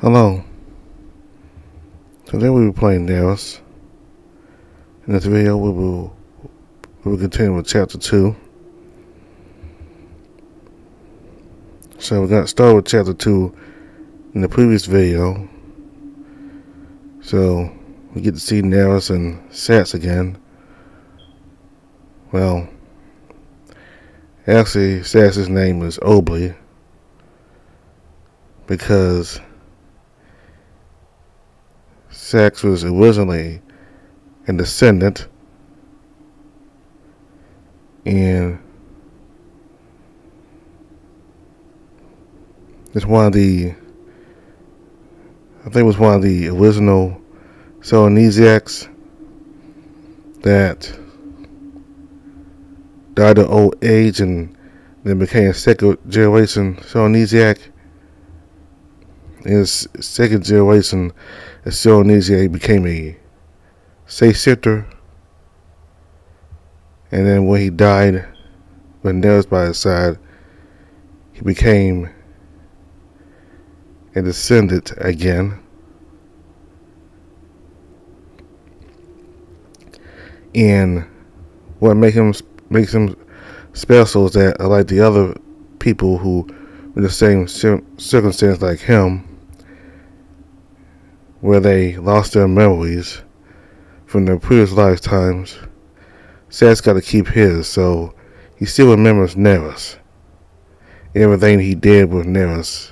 Hello. Today we will be playing Nerus. In this video we will continue with chapter 2. So we got started with chapter 2 in the previous video. So we get to see Nerus and Sats again. Well, actually Sats' name is Obley because Sax was originally a descendant, and it's one of the, I think it was one of the original Seleniziacs that died of old age and then became second generation Seleniziac. His second generation as Seleniziac became a shapeshifter, and then when he died, with Nerus by his side, he became a descendant again. And what makes him special is that, unlike the other people who were in the same circumstance like him, where they lost their memories from their previous lifetimes, Sats got to keep his, so he still remembers Nerus. Everything he did with Nerus.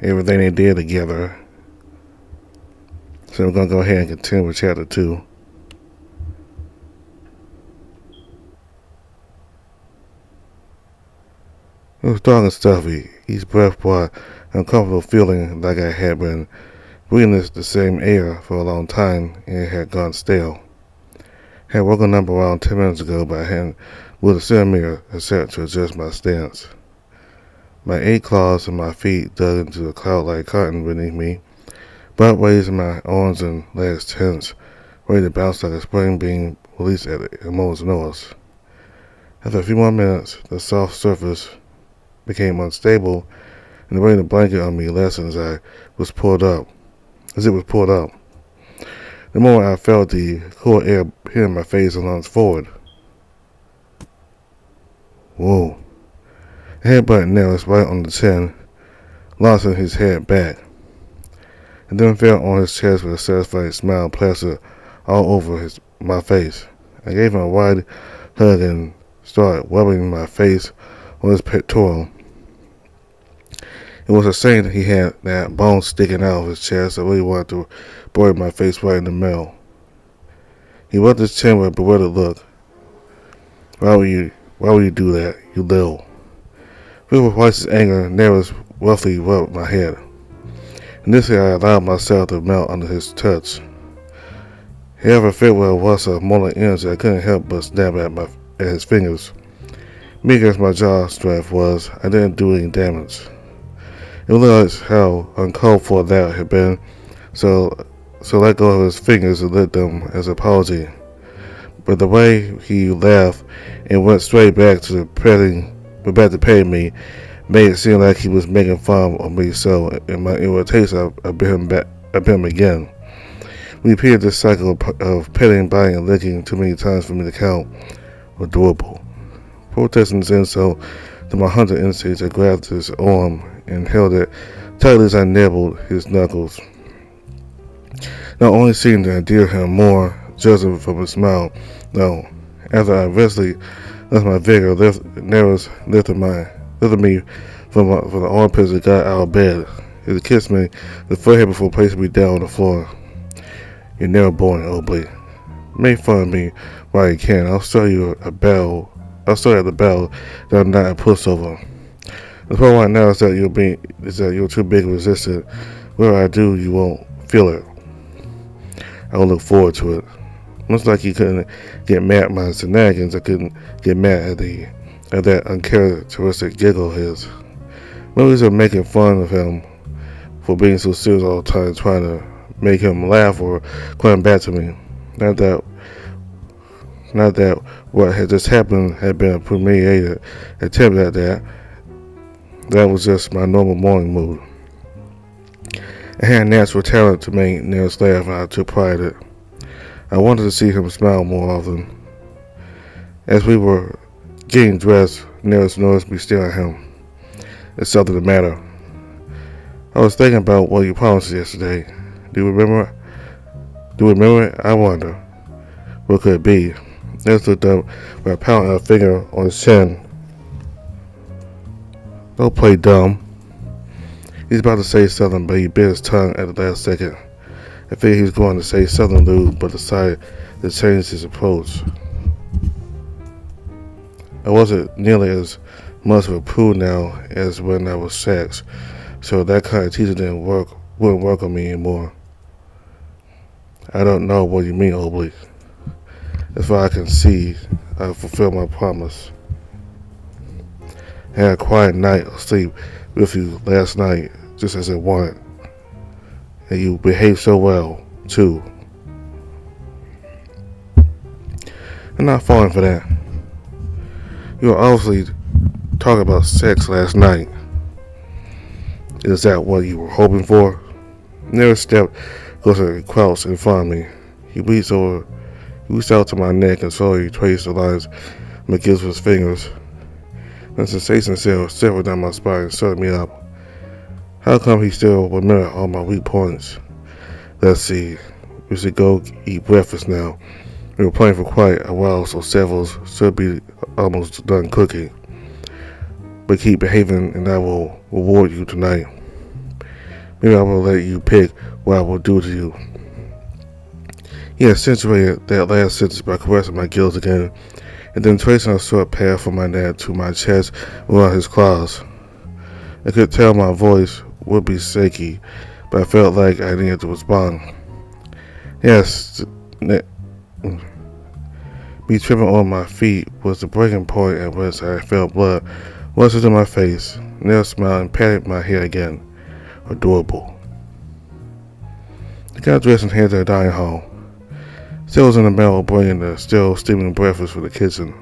Everything they did together. So we're going to go ahead and continue with chapter 2. It was dark and stuffy. Each breath brought an uncomfortable feeling, like I had been breathing the same air for a long time and it had gone stale. I had woken up around 10 minutes ago, but I hadn't moved a centimeter except to adjust my stance. My 8 claws and my feet dug into the cloud-like cotton beneath me, butt raising my arms and legs tense, ready to bounce like a spring being released at a moment's notice. After a few more minutes, the soft surface became unstable, and the weight of the blanket on me lessened as it was pulled up. The moment I felt the cool air hitting my face and lunged forward. Whoa. I headbutted Nerus right on the chin, launching his head back, and then fell on his chest with a satisfying smile plastered all over my face. I gave him a wide hug and started rubbing my face on his pectoral. It was a shame that he had that bone sticking out of his chest. I really wanted to bury my face right in the middle. He rubbed his chin with a bewildered look. Why would you do that, you little? Filled with righteous anger, Nerus roughly rubbed my head. Initially, I allowed myself to melt under his touch. He ever felt with a rush of mortal energy, I couldn't help but snap at his fingers. Meek as my jaw strength was, I didn't do any damage. I realized how uncalled for that had been, so let go of his fingers and lit them as an apology. But the way he laughed and went straight back to petting me made it seem like he was making fun of me, so in my irritation I bit him again. We repeated this cycle of petting, biting, and licking too many times for me to count adorable. Protesting his insult to my hunter instincts, I grabbed his arm and held it tightly as I nibbled his knuckles. Not only seemed to endear him more, judging from his smile, no. After I eventually lost my vigor, Nerus lifted me from the armpits and got out of bed. He kissed me the forehead before placing me down on the floor. You're never born, Obley. Make fun of me while you can. I'll show you at the bell that I'm not a pushover. The problem right now is that you're too big and resistant. Whatever I do, you won't feel it. I will look forward to it. Much like you couldn't get mad at my shenanigans, I couldn't get mad at that uncharacteristic giggle of his. Movies are making fun of him for being so serious all the time, trying to make him laugh or climb back to me. Not that what had just happened had been a premeditated attempt at that. That was just my normal morning mood. I had a natural talent to make Nerus laugh, and I took pride in it. I wanted to see him smile more often. As we were getting dressed, Nerus noticed me staring at him. There's something the matter. I was thinking about what you promised yesterday. Do you remember? Do you remember it? I wonder. What could it be? Nerus looked up with a pounding her finger on his chin. Don't play dumb. He's about to say something, but he bit his tongue at the last second. I figured he was going to say something lewd, but decided to change his approach. I wasn't nearly as much of a prude now as when I was sex, so that kind of teaching wouldn't work on me anymore. I don't know what you mean, Oblique. As far as I can see, I fulfilled my promise. I had a quiet night of sleep with you last night, just as I wanted. And you behaved so well, too. I'm not falling for that. You were obviously talking about sex last night. Is that what you were hoping for? Nerus stepped closer and crouched in front of me. He reached out to my neck and slowly traced the lines McGills with his fingers. The sensation settled down my spine and shut me up. How come he still remembered all my weak points? Let's see. We should go eat breakfast now. We were playing for quite a while, so several should be almost done cooking. But keep behaving and I will reward you tonight. Maybe I will let you pick what I will do to you. He accentuated that last sentence by caressing my gills again, and then tracing a short path from my neck to my chest around his claws. I could tell my voice would be shaky, but I felt like I needed to respond. Yes, me tripping on my feet was the breaking point at which I felt blood rush into my face. Nerus smiled and patted my hair again. Adorable. I got dressed and headed to the dining hall. Still was in the middle of bringing the still steaming breakfast from the kitchen.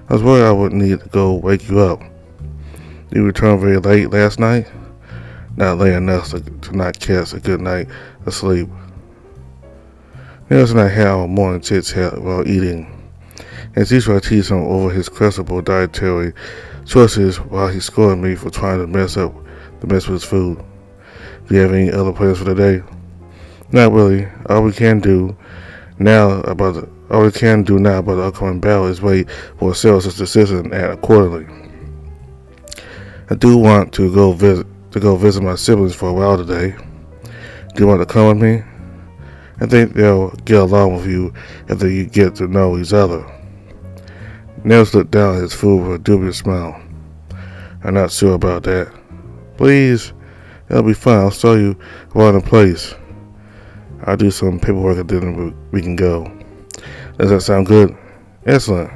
I was worried I would need to go wake you up. You returned very late last night? Not late enough to not catch a good night of sleep. Nerus and I had our morning chit-chat while eating. As usual, I teased him over his questionable dietary choices while he scolded me for trying to mess with his food. Do you have any other plans for the day? Not really. All we can do now about the upcoming battle is wait for a sales decision and act accordingly. I do want to go visit my siblings for a while today. Do you want to come with me? I think they'll get along with you after you get to know each other. Nerus looked down at his food with a dubious smile. I'm not sure about that. Please, it'll be fun. I'll show you around the place. I'll do some paperwork and then we can go. Does that sound good? Excellent.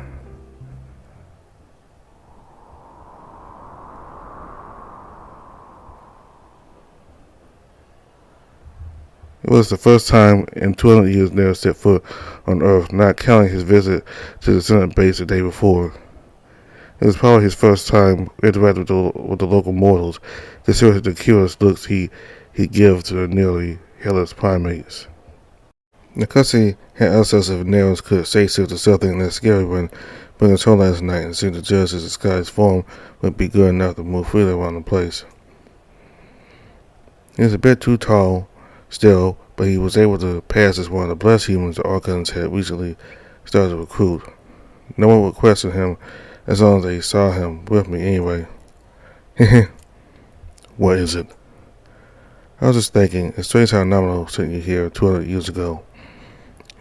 It was the first time in 200 years Nerus set foot on Earth, not counting his visit to the Senate base the day before. It was probably his first time interacting with the local mortals, considering the curious looks he gave to the nearly hairless primates. The cutscene had us as if Nerus could say to something less scary when bringing his home last night and seemed to judge his disguised form would be good enough to move freely around the place. He was a bit too tall still, but he was able to pass as one of the blessed humans the Archons had recently started to recruit. No one would question him as long as they saw him with me anyway. What is it? I was just thinking, it's strange how Nominal sent you here 200 years ago.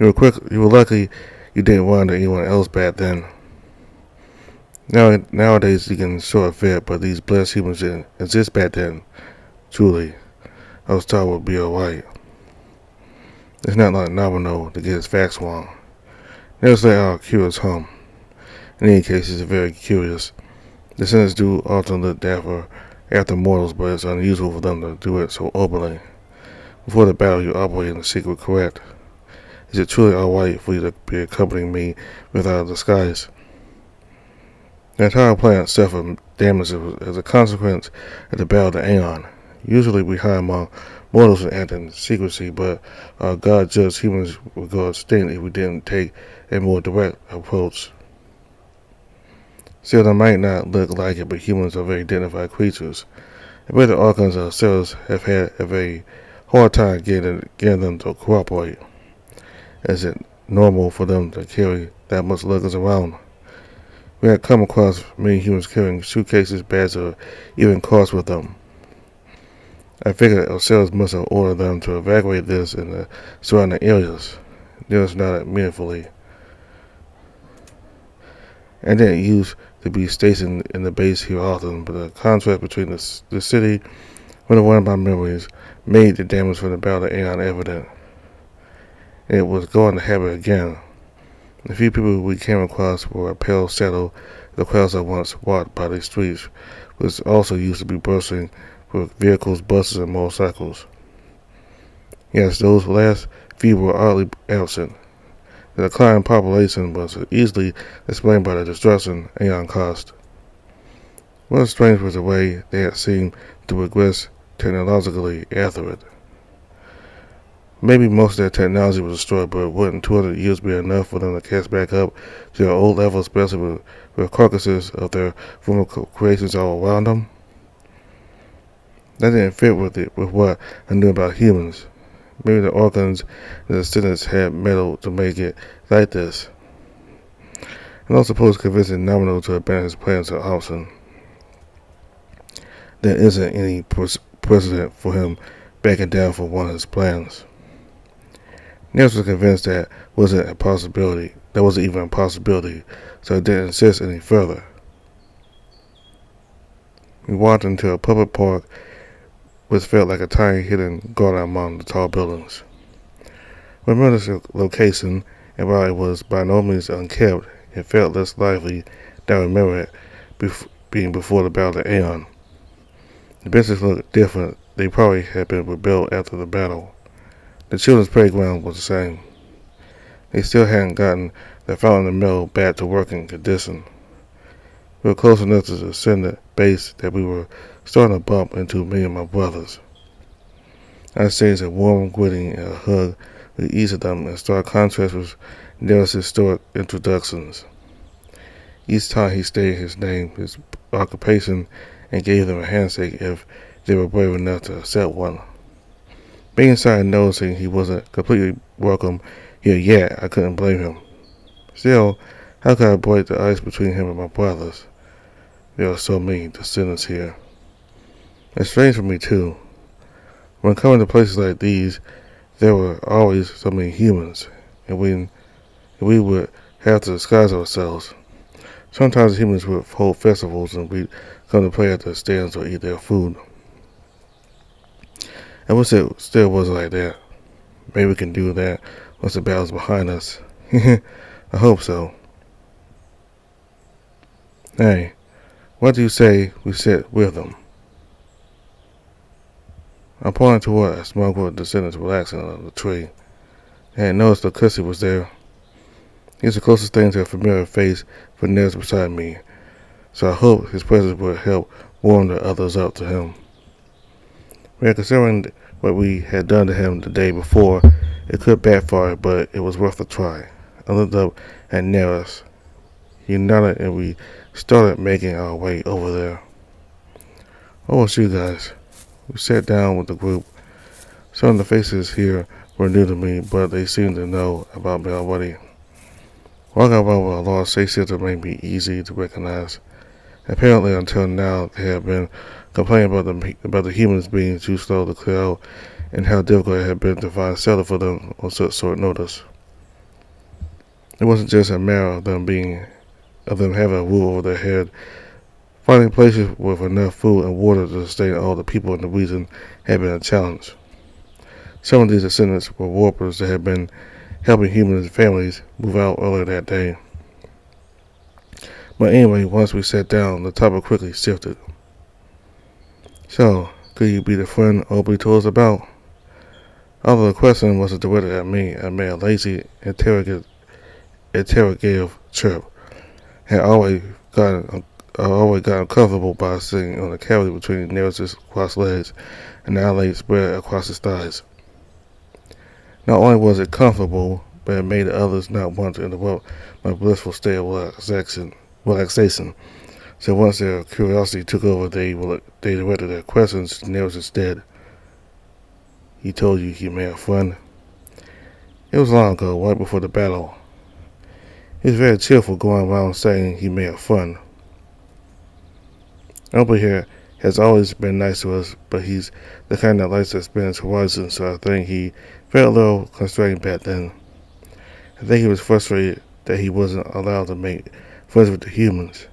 You were lucky you didn't run into anyone else back then. Nowadays you can sort of fit, but these blessed humans didn't exist back then. Truly, I was taught it would be alright. It's not like Nominal to get his facts wrong. Nerus let out a curious hum. In any case, he's very curious. Descendants do often look after mortals, but it's unusual for them to do it so openly. Before the battle, you operate in the secret, correct? Is it truly alright for you to be accompanying me without a disguise? The entire planet suffered damage as a consequence of the battle to Aeon. Usually we hide among mortals would act in secrecy, but our God judged humans would go extinct if we didn't take a more direct approach. Still, they might not look like it, but humans are very dignified creatures. I bet the Archons ourselves have had a very hard time getting them to cooperate. Is it normal for them to carry that much luggage around? We had come across many humans carrying suitcases, bags, or even cars with them. I figured ourselves must have ordered them to evacuate this in the surrounding areas. Nerus nodded meaningfully. I didn't used to be stationed in the base here often, but the contrast between the city and one of my memories made the damage from the Battle of Aeon evident. It was going to happen again. The few people we came across were a pale shadow of the crowds I once walked by these streets, which also used to be bursting with vehicles, buses, and motorcycles. Yes, those last few were oddly absent. The decline in population was easily explained by the destruction Aeon caused. What was strange was the way they had seemed to regress technologically after it. Maybe most of their technology was destroyed, but wouldn't 200 years be enough for them to catch back up to their old level, especially with carcasses of their former creations all around them? That didn't fit with what I knew about humans. Maybe the Archons and the descendants had meddled to make it like this. I don't suppose convincing Nominal to abandon his plans to option. There isn't any precedent for him backing down from one of his plans. Nerus was convinced that wasn't even a possibility, so he didn't insist any further. We walked into a public park which felt like a tiny hidden garden among the tall buildings. We remember this location, and while it was by no means unkept, it felt less lively than I remember it being before the Battle of Aeon. The benches looked different. They probably had been rebuilt after the battle. The children's playground was the same. They still hadn't gotten the fountain and mill back to working condition. We were close enough to the ascendant base that we were starting to bump into me and my brothers. I exchanged a warm greeting and a hug with each of them in stark contrast with Nerus' historic introductions. Each time he stated his name, his occupation, and gave them a handshake if they were brave enough to accept one. Being inside and noticing he wasn't completely welcome here yet, I couldn't blame him. Still, how could I break the ice between him and my brothers? There are so many descendants here. It's strange for me, too. When coming to places like these, there were always so many humans, and we would have to disguise ourselves. Sometimes humans would hold festivals, and we'd come to play at their stands or eat their food. I wish it still wasn't like that. Maybe we can do that once the battle's behind us. I hope so. Hey, what do you say we sit with them? I pointed toward a small group of descendants relaxing under the tree. I had noticed the Cussy was there. He was the closest thing to a familiar face for Nerus beside me, so I hoped his presence would help warm the others up to him. Considering what we had done to him the day before, it could backfire, but it was worth a try. I looked up at Nerus. He nodded and we started making our way over there. Oh, it's you guys. We sat down with the group. Some of the faces here were new to me, but they seemed to know about me already. Walking around with a large shapeshifter made me easy to recognize. Apparently, until now, they had been complaining about the humans being too slow to clear out and how difficult it had been to find shelter for them on such short notice. It wasn't just a matter of them having a roof over their head. Finding places with enough food and water to sustain all the people in the region had been a challenge. Some of these descendants were warpers that had been helping human families move out earlier that day. But anyway, once we sat down, the topic quickly shifted. So, could you be the friend Aubrey told us about? Although the question wasn't directed at me, I made a lazy, interrogative chirp. I always got uncomfortable by sitting on the cavity between Nerus' crossed legs, and the outlay spread across his thighs. Not only was it comfortable, but it made the others not want to interrupt my blissful state of relaxation. So once their curiosity took over, they directed their questions to Nerus instead. He told you he may have fun. It was long ago, right before the battle. He was very cheerful, going around saying he may have fun. Uncle here has always been nice to us, but he's the kind that likes to expand his horizons, so I think he felt a little constrained back then. I think he was frustrated that he wasn't allowed to make friends with the humans.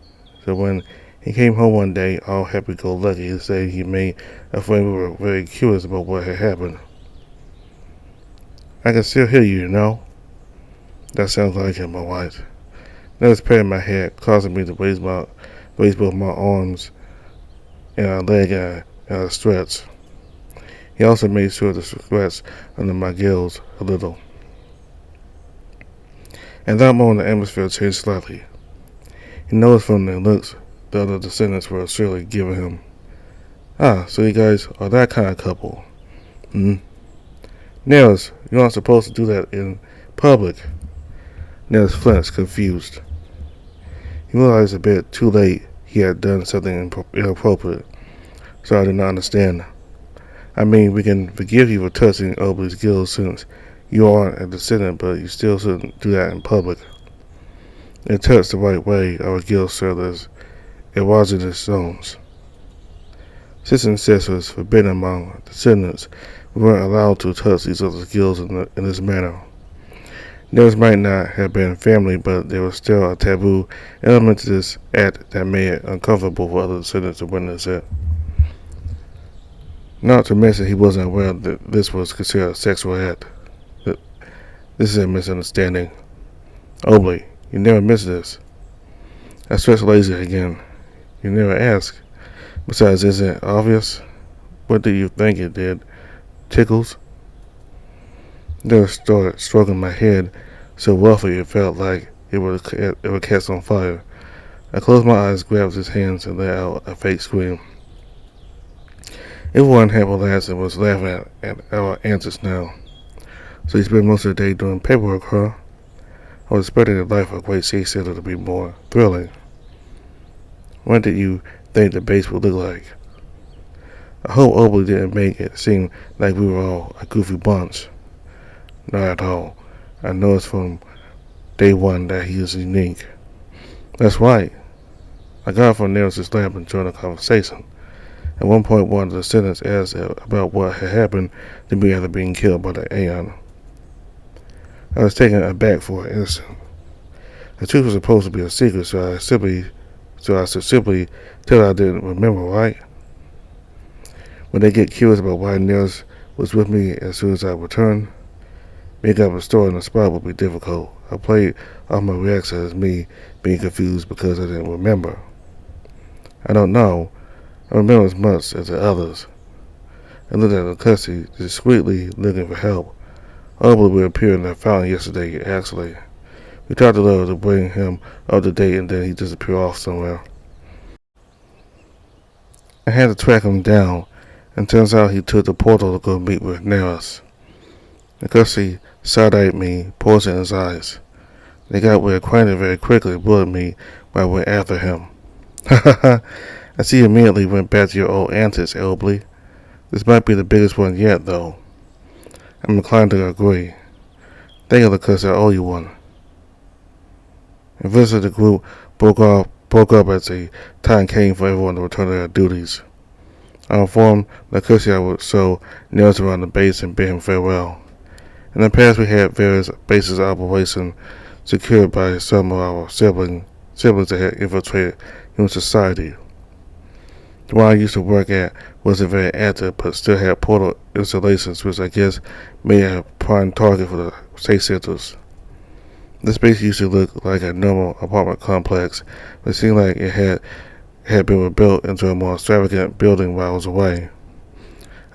So when he came home one day, all happy-go-lucky, he said he made a friend who were very curious about what had happened. I can still hear you, you know? That sounds like him, alright. Nerus patted my head, causing me to raise both my arms and a leg and a stretch. He also made sure to scratch under my gills a little. At that moment, the atmosphere changed slightly. He noticed from the looks the other descendants were surely giving him. Ah, so you guys are that kind of couple. Nerus, you're not supposed to do that in public. Nerus flinched, confused. He realized a bit too late he had done something inappropriate, so I did not understand. I mean, we can forgive you for touching Obley's gills since you aren't a descendant, but you still shouldn't do that in public. It touched the right way, our gills served as erogenous zones. Since incest was forbidden among descendants, we weren't allowed to touch each other's gills in this manner. Nerus might not have been family, but there was still a taboo element to this act that made it uncomfortable for other descendants to witness it. Not to mention he wasn't aware that this was considered a sexual act. This is a misunderstanding. Obley, you never miss this. I stretched lazy again. You never ask. Besides, isn't it obvious? What do you think it did? Tickles? Nerus started stroking my head so roughly it felt like it would catch on fire. I closed my eyes, grabbed his hands, and let out a fake scream. Everyone had relaxed and was laughing at our antics now. So you spent most of the day doing paperwork, huh? I was expecting the life of a great sea sailor to be more thrilling. What did you think the base would look like? I hope Obley didn't make it seem like we were all a goofy bunch. Not at all. I noticed from day one that he is unique. That's right. I got from Nerus' lab and joined the conversation. At one point, one of the descendants asked about what had happened to me after being killed by the Aeon. I was taken aback for an instant. The truth was supposed to be a secret, so I should simply tell her I didn't remember, right? When they get curious about why Nerus was with me as soon as I returned, make up a story on the spot would be difficult. I played off my reaction as me being confused because I didn't remember. I don't know. I remember as much as the others. I looked at the cussy, discreetly looking for help. Obley reappeared in the fountain yesterday, actually. We talked to Love to bring him up to date, and then he disappeared off somewhere. I had to track him down, and turns out he took the portal to go meet with Nerus. The cussy side-eyed me, poison in his eyes. They got reacquainted very quickly, bullied me while I went after him. Ha ha ha! I see you immediately went back to your old antics, Obley. This might be the biggest one yet, though. I'm inclined to agree. Thank you, because I owe you one. Eventually the group broke up as the time came for everyone to return to their duties. I informed Lacusi I would show Nerus around the base and bid him farewell. In the past we had various bases of operation secured by some of our siblings that had infiltrated human society. The one I used to work at wasn't very active, but still had portal installations, which I guess made a prime target for the state centers. This space used to look like a normal apartment complex, but it seemed like it had been rebuilt into a more extravagant building while I was away.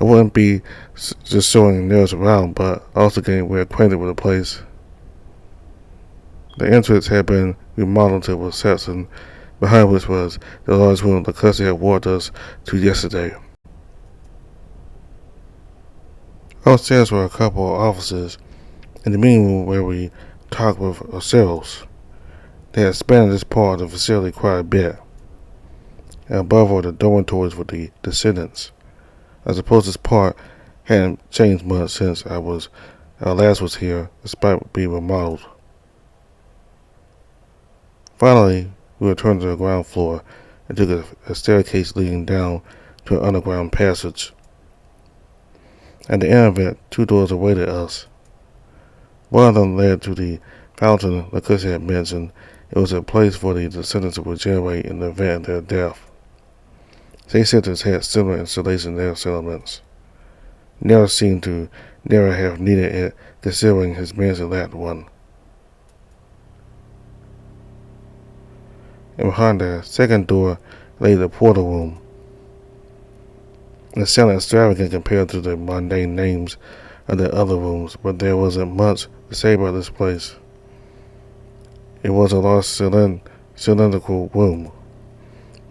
I wouldn't be just showing Nerus around, but also getting reacquainted with the place. The entrance had been remodeled to a reception, behind which was the large room the cousin had walked us to yesterday. Upstairs were a couple of offices in the meeting room where we talked with ourselves. They had expanded this part of the facility quite a bit. And above were the dormitories for the descendants. I suppose this part hadn't changed much since our last was here, despite being remodeled. Finally, we returned to the ground floor and took a staircase leading down to an underground passage. At the end of it, 2 doors awaited us. One of them led to the fountain Lacussa had mentioned. It was a place for the descendants to regenerate in the event of their death. They centers had similar installations in their settlements. Nerus seemed to never have needed it, considering his mansion lacked one. And behind the second door lay the portal room. It sounded extravagant compared to the mundane names of the other rooms, but there wasn't much to say about this place. It was a large cylindrical room.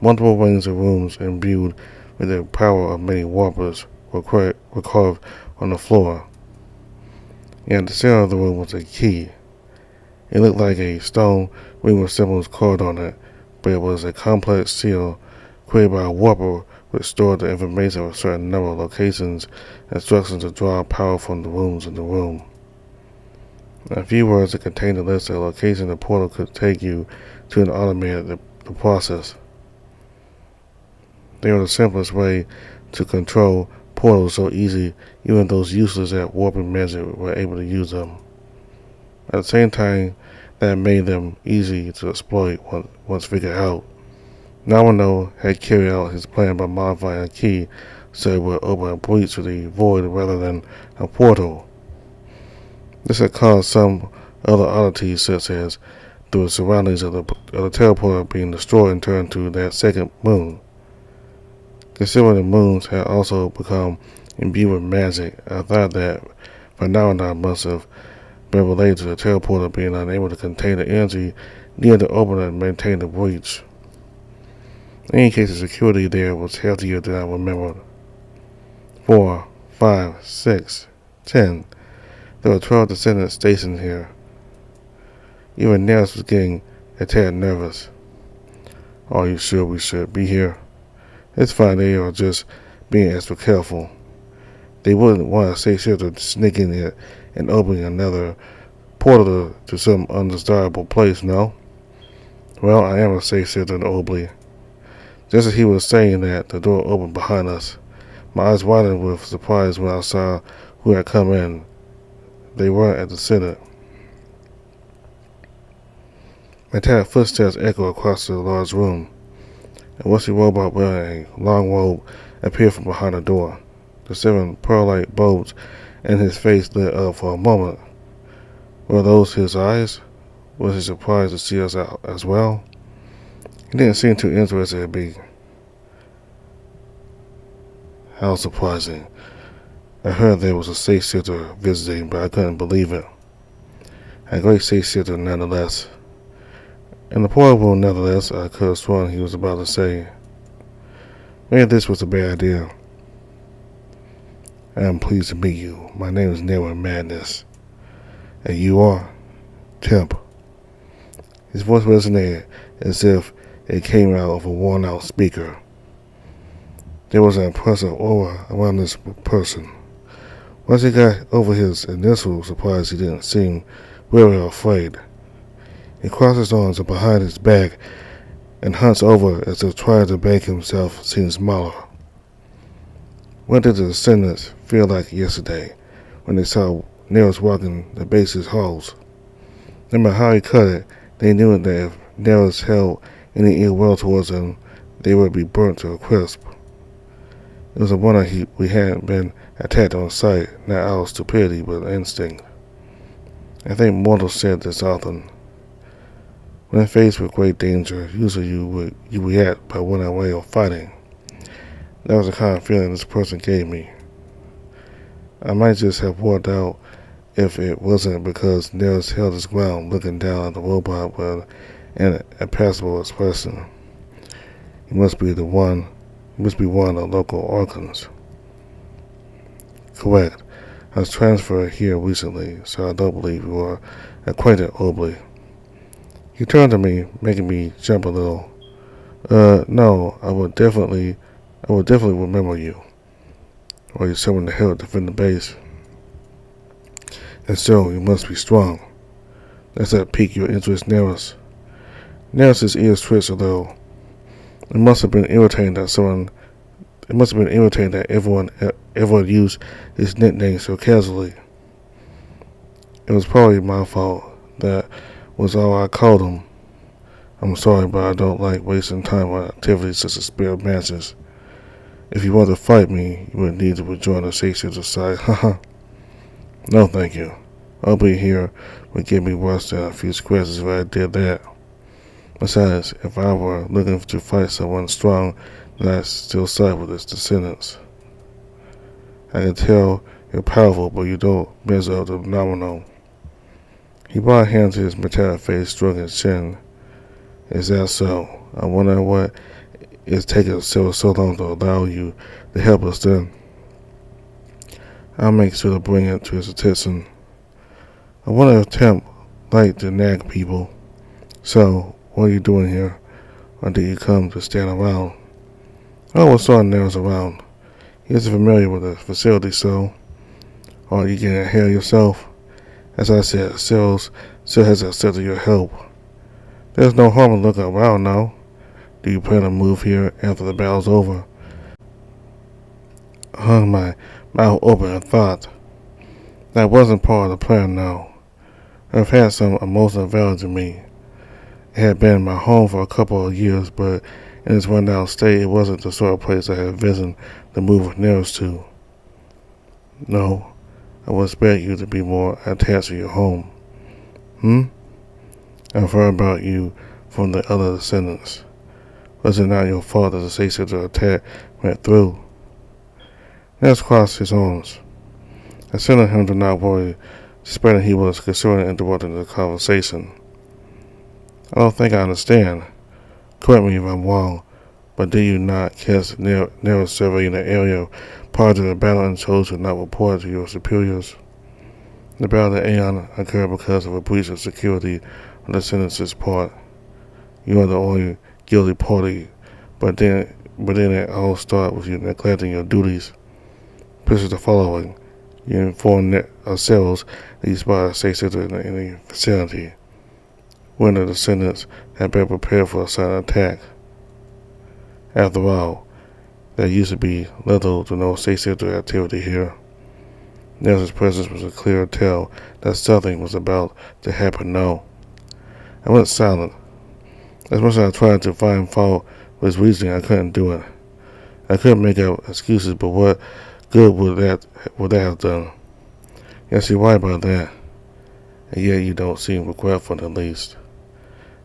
Multiple wings of rooms imbued with the power of many warpers were carved on the floor. And at the center of the room was a key. It looked like a stone ring with symbols carved on it, but it was a complex seal created by a warper which stored the information of a certain number of locations and instructions to draw power from the rooms in the room. In a few words, it contained a list of locations the portal could take you to and automated the process. They were the simplest way to control portals so easy, even those useless at warping magic were able to use them. At the same time, that made them easy to exploit once figured out. Nomino had carried out his plan by modifying a key so it would open a breach to the void rather than a portal. This had caused some other oddities, such as the surroundings of the teleporter being destroyed and turned to that second moon. Considering the moons had also become imbued with magic, I thought that phenomenon must have been related to the teleporter being unable to contain the energy needed to open and maintain the breach. In any case, the security there was healthier than I remembered. 4, 5, 6, 10. There were 12 descendants stationed here. Even Nerus was getting a tad nervous. Are you sure we should be here? It's fine, they are just being extra careful. They wouldn't want a safe shelter sneaking in and opening another portal to some undesirable place, no? Well, I am a safe shelter in Obley. Just as he was saying that, the door opened behind us. My eyes widened with surprise when I saw who had come in. They weren't at the center. Metallic footsteps echoed across the large room. A rusty robot wearing a long robe appeared from behind the door. The 7 pearl-like bulbs in his face lit up for a moment. Were those his eyes? Was he surprised to see us out as well? He didn't seem too interested in me. How surprising. I heard there was a safe shelter visiting, but I couldn't believe it. A great safe shelter nonetheless. In the portal room nonetheless, I could have sworn he was about to say. Maybe this was a bad idea. I am pleased to meet you. My name is Nerus Madness. And you are? Temp. His voice resonated as if it came out of a worn-out speaker. There was an impressive aura around this person. Once he got over his initial surprise, he didn't seem weary or afraid. He crossed his arms behind his back and hunched over as if trying to make himself seem smaller. What did the descendants feel like yesterday when they saw Nerus walking the base's halls? No matter how he cut it, they knew that if Nerus held any ill will towards them, they would be burnt to a crisp. It was a wonder we hadn't been attacked on sight, not out of stupidity but instinct. I think mortals said this often. When faced with great danger, usually you react by running away or fighting. That was the kind of feeling this person gave me. I might just have walked out if it wasn't because Nerus held his ground, looking down at the robot with an impassible expression. He must be one of the local Archons. Correct. I was transferred here recently, so I don't believe you are acquainted Obley. He turned to me, making me jump a little. No, I will definitely remember you. Or you're someone to help defend the base. And so, you must be strong. Does that pique your interest, Nerus? Nerus's ears twitched a little. It must have been irritating that everyone used his nickname so casually. It was probably my fault. That was all I called him. I'm sorry, but I don't like wasting time on activities such as spirit matches. If you want to fight me, you would need to rejoin the sacred side. Haha. No, thank you. I'll be here would give me worse than a few scratches if I did that. Besides, if I were looking to fight someone strong, then I'd still side with his descendants. I can tell you're powerful, but you don't measure up to phenomenal. He brought a hand to his metallic face, stroking his chin. Is that so? I wonder what it's taken so long to allow you to help us then. I'll make sure to bring it to his attention. I wonder if Temp liked to nag people. So, what are you doing here? Or did you come to stand around? I always saw Nerus around. He isn't familiar with the facility, so... Or are you getting ahead of yourself? As I said, still has accepted your help. There's no harm in looking around now. Do you plan to move here after the battle's over? I hung my mouth open and thought. That wasn't part of the plan now. I've had some emotional value to me. It had been my home for a couple of years, but in its rundown state, it wasn't the sort of place I had envisioned the move with Nerus to. No, I would expect you to be more attached to your home. I've heard about you from the other descendants. Was it not your fault that the sacred attack went through? Nerus crossed his arms. I signaled him to not worry, suspecting he was considering interrupting the conversation. I don't think I understand. Correct me if I'm wrong, but did you not catch Nerus surveying the area prior to the battle and chose to not report to your superiors? The battle at Aeon occurred because of a breach of security on the Senate's part. You are the only guilty party, but then it all started with you neglecting your duties. Picture the following. You informed ourselves that you spotted a safe center in the vicinity, when the descendants had been prepared for a sudden attack. After all, there used to be little to no safe center activity here. Nerus' presence was a clear tell that something was about to happen now. I went silent. As much as I tried to find fault with his reasoning, I couldn't do it. I couldn't make up excuses, but what good would that have done? Yes, you're right about that. And yet you don't seem regretful in the least.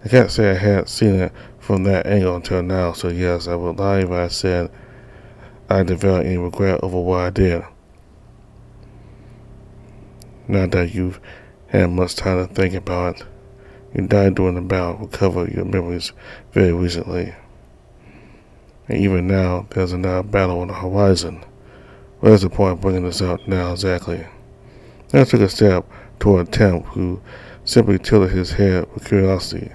I can't say I had seen it from that angle until now, so yes, I would lie if I said I developed any regret over what I did. Not that you've had much time to think about it. You died during the battle, recovered your memories very recently. And even now, there's another battle on the horizon. What is the point of bringing this up now exactly? Then I took a step toward Temp, who simply tilted his head with curiosity.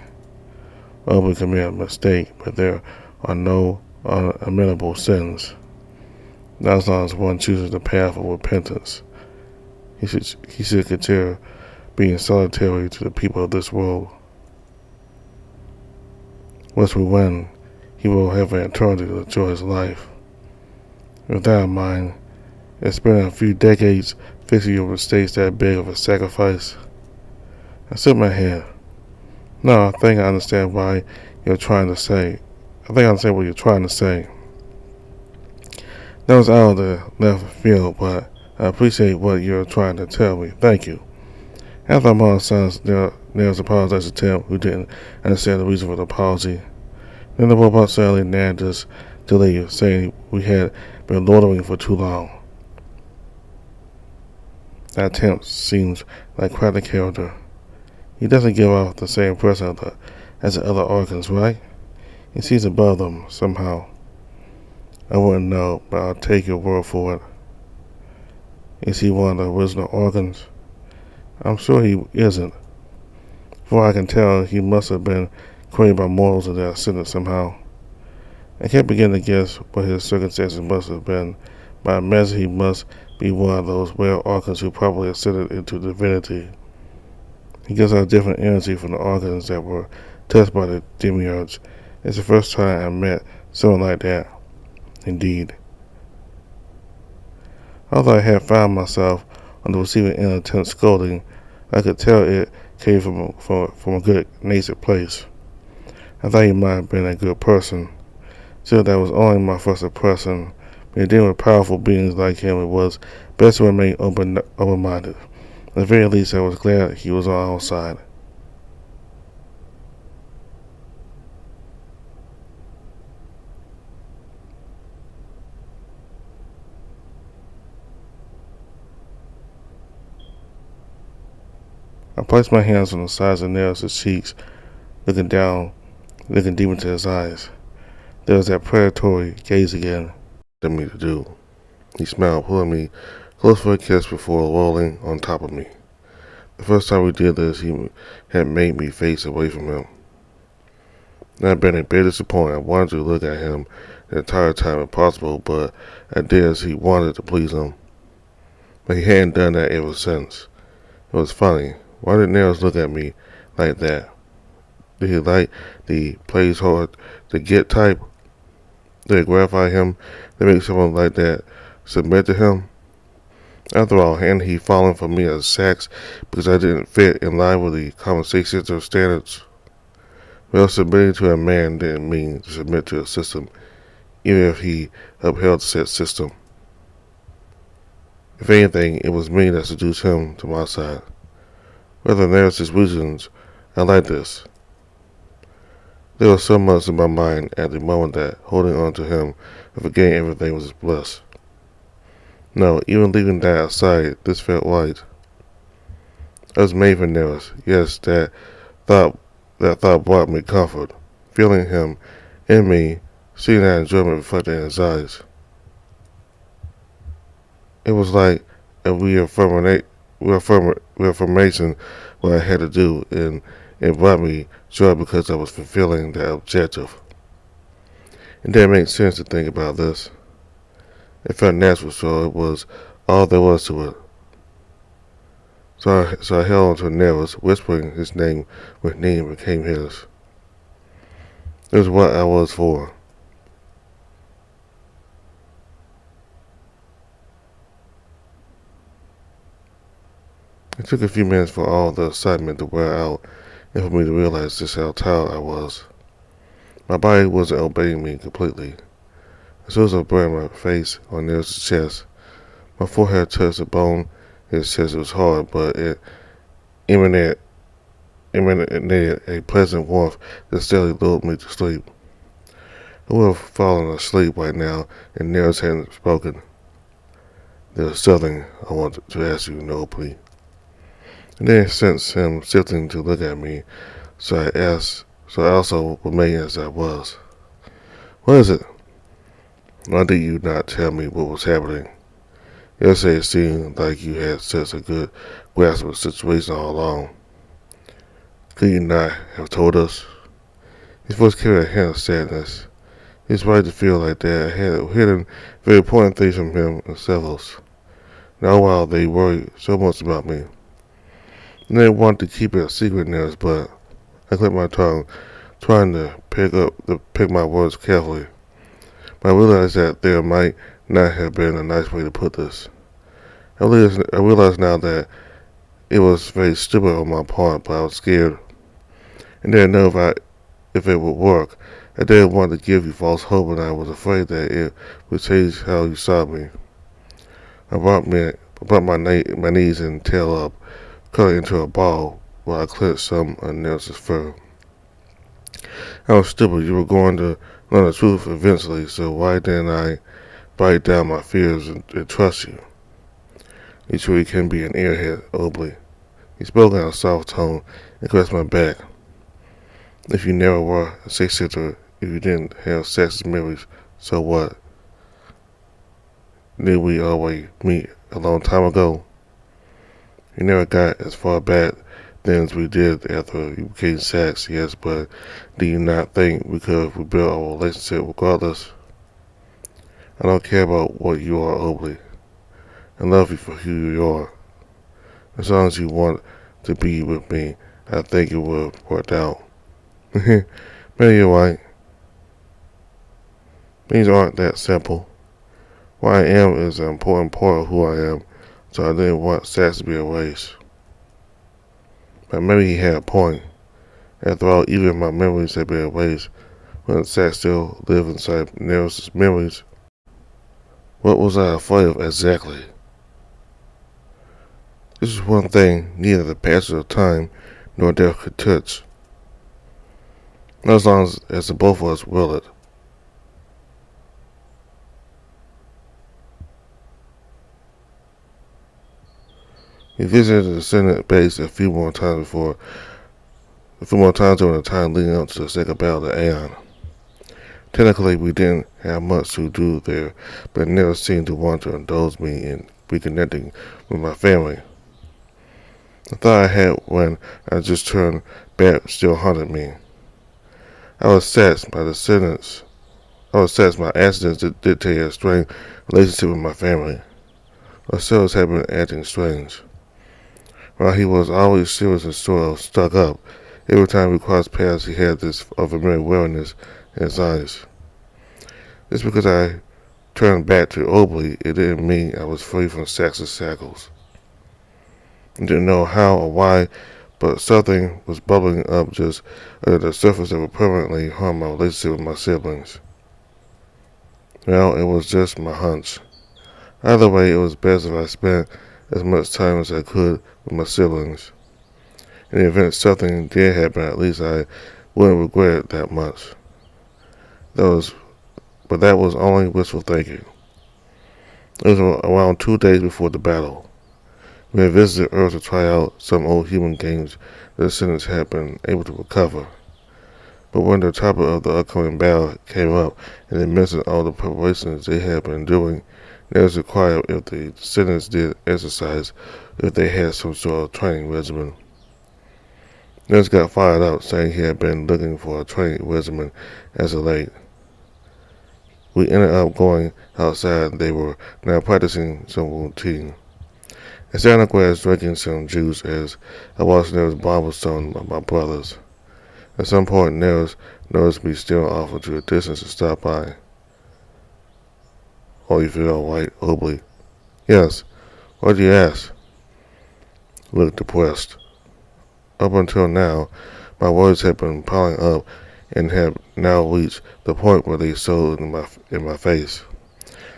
Obley committed a mistake, but there are no unamenable sins. Not as long as one chooses the path of repentance. He should consider being solitary to the people of this world. Once we win, he will have an eternity to enjoy his life. With that in mind, it's been a few decades fixing your mistakes that big of a sacrifice. I shook my head. No, I think I understand why you're trying to say. I think I understand what you're trying to say. That was out of the left field, but I appreciate what you're trying to tell me. Thank you. After a moment of silence, Nerus apologized to Tim, who didn't understand the reason for the apology. Then the robot suddenly nagged us to leave, saying we had been loitering for too long. That Tim seems like quite a character. He doesn't give off the same impression as the other organs, right? He seems above them somehow. I wouldn't know, but I'll take your word for it. Is he one of the original organs? I'm sure he isn't. For I can tell, he must have been created by mortals of that ascendant somehow. I can't begin to guess what his circumstances must have been, but I imagine he must be one of those rare organs who probably ascended into divinity. He gives out a different energy from the organs that were touched by the demiurge. It's the first time I met someone like that. Indeed. Although I had found myself on the receiving end of intense scolding, I could tell it came from a good-natured place. I thought he might have been a good person. Still, that was only my first impression. When dealing with powerful beings like him, it was best to remain open-minded. At the very least, I was glad he was on our side. I placed my hands on the sides of Nerus' cheeks, looking deep into his eyes. There was that predatory gaze again. Didn't me to do. He smiled, pulling me close for a kiss before rolling on top of me. The first time we did this, he had made me face away from him. I had been a bit disappointed. I wanted to look at him the entire time if possible, but I did as he wanted to please him. But he hadn't done that ever since. It was funny. Why did Nerus look at me like that? Did he like the plays hard to get type? Did it gratify him to make someone like that submit to him? After all, hadn't he fallen for me as sex because I didn't fit in line with the conversations or standards? Well, submitting to a man didn't mean to submit to a system, even if he upheld said system. If anything, it was me that seduced him to my side. Whether Nerus' reasons, I like this. There was so much in my mind at the moment that holding on to him and forgetting everything was bliss. No, even leaving that aside, this felt right. I was made for Nerus. Yes, that thought brought me comfort. Feeling him in me, seeing that enjoyment reflected in his eyes. It was like a reaffirmation what I had to do, and it brought me joy because I was fulfilling that objective. It didn't make sense to think about this. It felt natural, so it was all there was to it. So I held on to Nerus, whispering his name with Nina became his. It was what I was for. It took a few minutes for all the excitement to wear out and for me to realize just how tired I was. My body wasn't obeying me completely. As soon as I buried my face on Nerus' chest, my forehead touched the bone in his chest. It was hard, but it emanated a pleasant warmth that steadily lulled me to sleep. I would have fallen asleep right now if Nerus hadn't spoken. There was something I wanted to ask you, Nobly. I didn't sense him shifting to look at me, so I also remained as I was. What is it? Why did you not tell me what was happening? Yesterday it seemed like you had such a good grasp of the situation all along. Could you not have told us? His voice carried a hint of sadness. It's right to feel like that. I had hidden very important things from him and Severus. Now while they worry so much about me. And they want to keep it a secret, Nerus, but I clipped my tongue, trying to pick my words carefully. But I realized that there might not have been a nice way to put this. I realize now that it was very stupid on my part, but I was scared. And didn't know if it would work. I didn't want to give you false hope, and I was afraid that it would change how you saw me. I brought my knees and tail up, cut it into a ball while I clenched some of Nerus' fur. I was stupid. You were going to learn the truth eventually, so why didn't I bite down my fears and trust you? You truly can be an airhead, Obley. He spoke in a soft tone and caressed my back. If you never were a sex sitter, if you didn't have sex memories, so what? Did we always meet a long time ago. You never got as far back then as we did after you became Sax, yes, but do you not think we could have rebuilt our relationship regardless? I don't care about what you are, Oakley. I love you for who you are. As long as you want to be with me, I think it would have worked out. Maybe you're right. Things aren't that simple. What I am is an important part of who I am, so I didn't want Sax to be erased. But maybe he had a point. After all, even my memories had been erased, when Sax still lived inside Nerus' memories. What was I afraid of exactly? This is one thing neither the passage of time nor death could touch. Not as long as the both of us will it. He visited the Senate base a few more times during the time leading up to the second battle of Aeon. Technically, we didn't have much to do there, but Nerus seemed to want to indulge me in reconnecting with my family. The thought I had when I just turned back still haunted me. I was sad my accidents dictated a strained relationship with my family. Ourselves had been acting strange. While he was always serious and sort of stuck up, every time we crossed paths he had this unfamiliar wariness in his eyes. Just because I turned back to Oakley, it didn't mean I was free from Sax's shackles. I didn't know how or why, but something was bubbling up just under the surface that would permanently harm my relationship with my siblings. Well, it was just my hunch. Either way, it was best if I spent as much time as I could with my siblings. In the event something did happen, at least I wouldn't regret it that much. But that was only wishful thinking. It was around 2 days before the battle. We had visited Earth to try out some old human games that the Senate had been able to recover. But when the topic of the upcoming battle came up, and they mentioned all the preparations they had been doing, it was required if the descendants did exercise, if they had some sort of training regimen. Nerus got fired up, saying he had been looking for a training regimen as of late. We ended up going outside and they were now practicing some routine. I sat on the grass drinking some juice as I watched Nerus bond with some of my brothers. At some point, Nerus noticed me still off into a distance and stopped by. "Oh, you feel all right, Oakley?" "Yes. Why'd you ask?" He looked depressed. Up until now, my words had been piling up and had now reached the point where they sold in my face.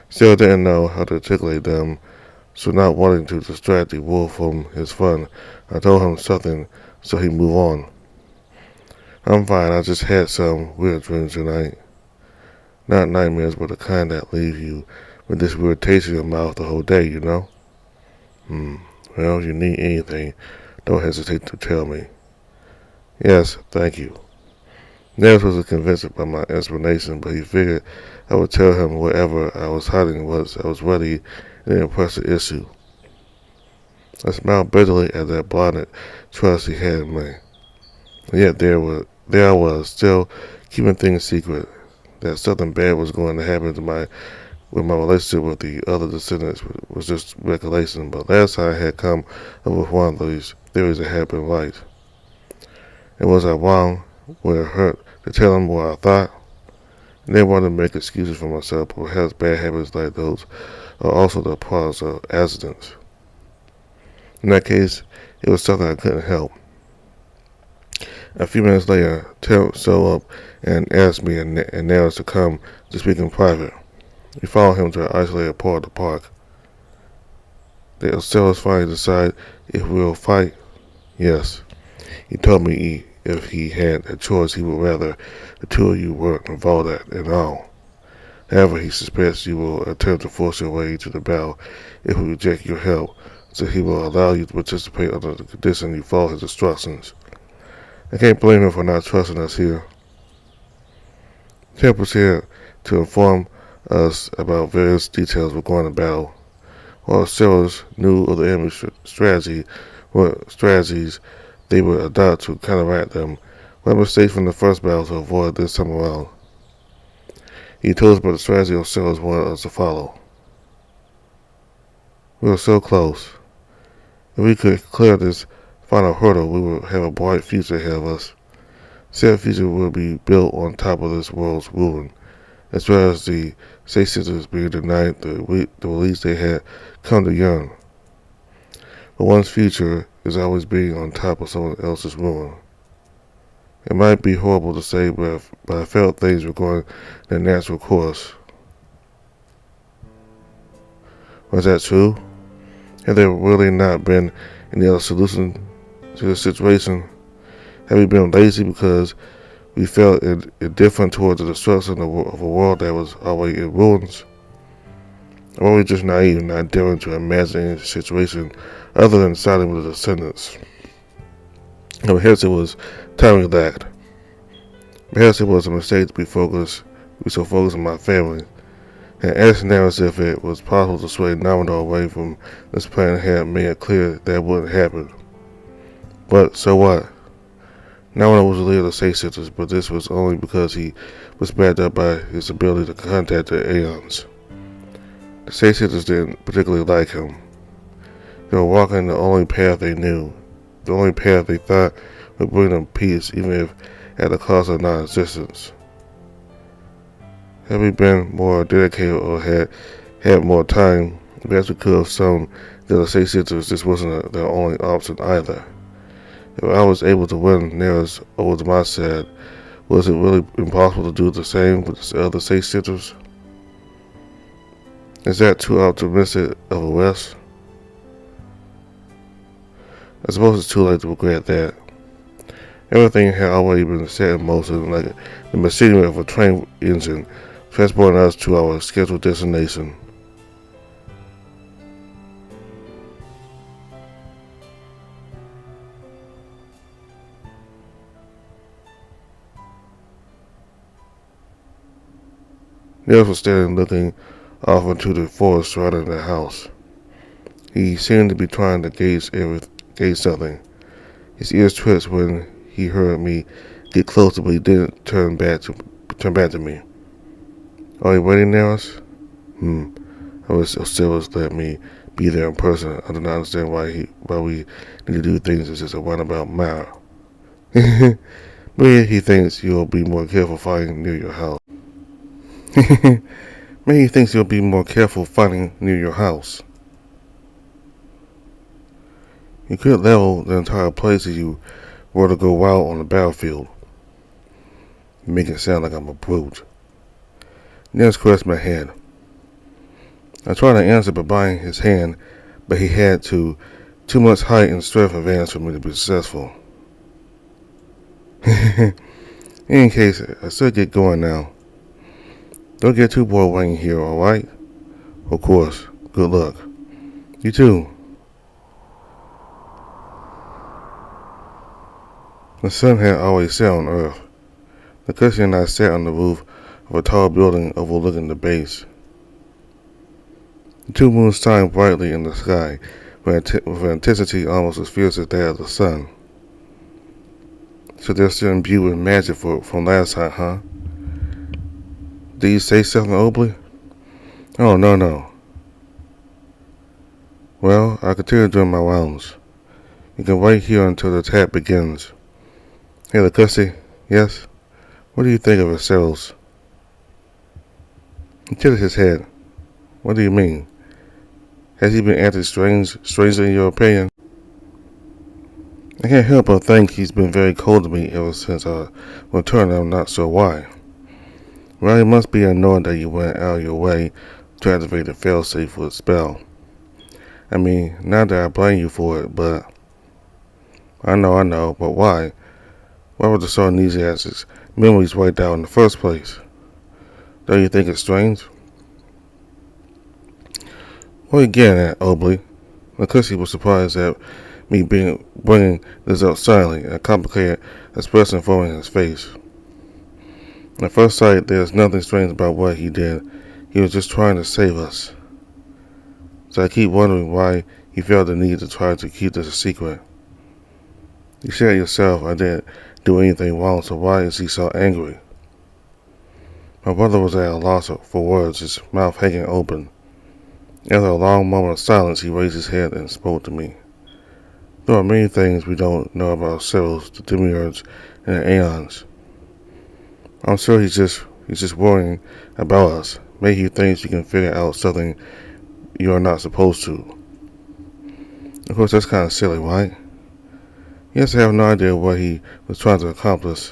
Still didn't know how to articulate them, so not wanting to distract the wolf from his fun, I told him something so he'd move on. "I'm fine, I just had some weird dreams tonight. Not nightmares, but the kind that leave you with this weird taste in your mouth the whole day, you know?" Well, if you need anything, don't hesitate to tell me." "Yes, thank you." Nerus wasn't convinced by my explanation, but he figured I would tell him whatever I was hiding once I was ready and impress the issue. I smiled bitterly at that blinded trust he had in me. And yet there I was, still keeping things secret. That something bad was going to happen with my relationship with the other descendants was just recollection, but last time I had come up with one of these theories that had been right. And was I wrong? Would it hurt to tell him what I thought? I didn't want to make excuses for myself, but perhaps bad habits like those are also the products of accidents. In that case, it was something I couldn't help. A few minutes later, Tim showed up and asked me and Nerus to come to speak in private. We followed him to an isolated part of the park. They'll finally decide if we'll fight. Yes. He told me if he had a choice, he would rather the two of you weren't involved at all. However, he suspects you will attempt to force your way to the battle if we reject your help, so he will allow you to participate under the condition you follow his instructions. I can't blame him for not trusting us here. Temp was here to inform us about various details regarding the battle. while sailors knew of the enemy's strategies they would adopt to counteract them. What mistakes from the first battle to avoid this time around? He told us about the strategy of sailors wanted us to follow. We were so close. If we could clear this final hurdle, we would have a bright future ahead of us. Said future will be built on top of this world's ruin, as well as the state citizens being denied the release they had come to yearn. But one's future is always being on top of someone else's ruin. It might be horrible to say, but I felt things were going their natural course. Was that true? Had there really not been any other solution to the situation? Had we been lazy because we felt indifferent towards the destruction of a world that was already in ruins? Or were we just naive, not daring to imagine any situation other than siding with the descendants? And perhaps it was time we lacked. Perhaps it was a mistake to be so focused on my family, and asking Nerus if it was possible to sway Naruto away from this plan had made it clear that wouldn't happen. But so what? Naruto was the leader of the State Sisters, but this was only because he was backed up by his ability to contact the Aeons. The State Sisters didn't particularly like him. They were walking the only path they knew, the only path they thought would bring them peace, even if at the cost of non-existence. Had we been more dedicated or had more time, perhaps we could have shown that the State Sisters this wasn't their only option either. If I was able to win Nerus over to my side, was it really impossible to do the same with the other State Sisters? Is that too optimistic of a risk? I suppose it's too late to regret that. Everything had already been set in motion, like the machinery of a train engine, transporting us to our scheduled destination. Nerus was standing looking off into the forest surrounding the house. He seemed to be trying to gauge something. His ears twitched when he heard me get closer, but he didn't turn back to me. Are you waiting, Nerus? I wish Osiris let me be there in person. I do not understand why we need to do things as just a roundabout mile. Maybe he thinks you'll be more careful finding near your house. Maybe he thinks you'll be more careful finding near your house. You could level the entire place if you were to go wild on the battlefield. You make it sound like I'm a brute. Nerus caressed my head. I tried to answer by buying his hand, but he had too much height and strength advantage for me to be successful. In any case, I should get going now. Don't get too bored waiting here, alright? Of course. Good luck. You too. The sun had always set on Earth. The cousin and I sat on the roof of a tall building overlooking the base. The two moons shined brightly in the sky with an intensity almost as fierce as that of the sun. So they're still imbued with magic from last time, huh? Did you say something, Obley? Oh, no. Well, I'll continue doing my rounds. You can wait here until the attack begins. Hey, Lacusti, yes? What do you think of ourselves? He tilted his head. What do you mean? Has he been acting strangely in your opinion? I can't help but think he's been very cold to me ever since our return. I'm not sure why. Well, it must be annoying that you went out of your way to activate the failsafe for the spell. I mean, not that I blame you for it, but... I know, but why? Why would the Soul Easy Ass's memories wiped out in the first place? Don't you think it's strange? What are you getting at, Obley? Lacusti was surprised at me bringing this up silently, a complicated expression forming his face. At first sight, there's nothing strange about what he did. He was just trying to save us. so I keep wondering why he felt the need to try to keep this a secret. You said yourself I didn't do anything wrong, so why is he so angry? My brother was at a loss for words, his mouth hanging open. After a long moment of silence, he raised his head and spoke to me. There are many things we don't know about ourselves, the demiurges, and the aeons. I'm sure he's just worrying about us. Maybe he thinks you can figure out something you are not supposed to. Of course, that's kind of silly, right? Yes, I have no idea what he was trying to accomplish.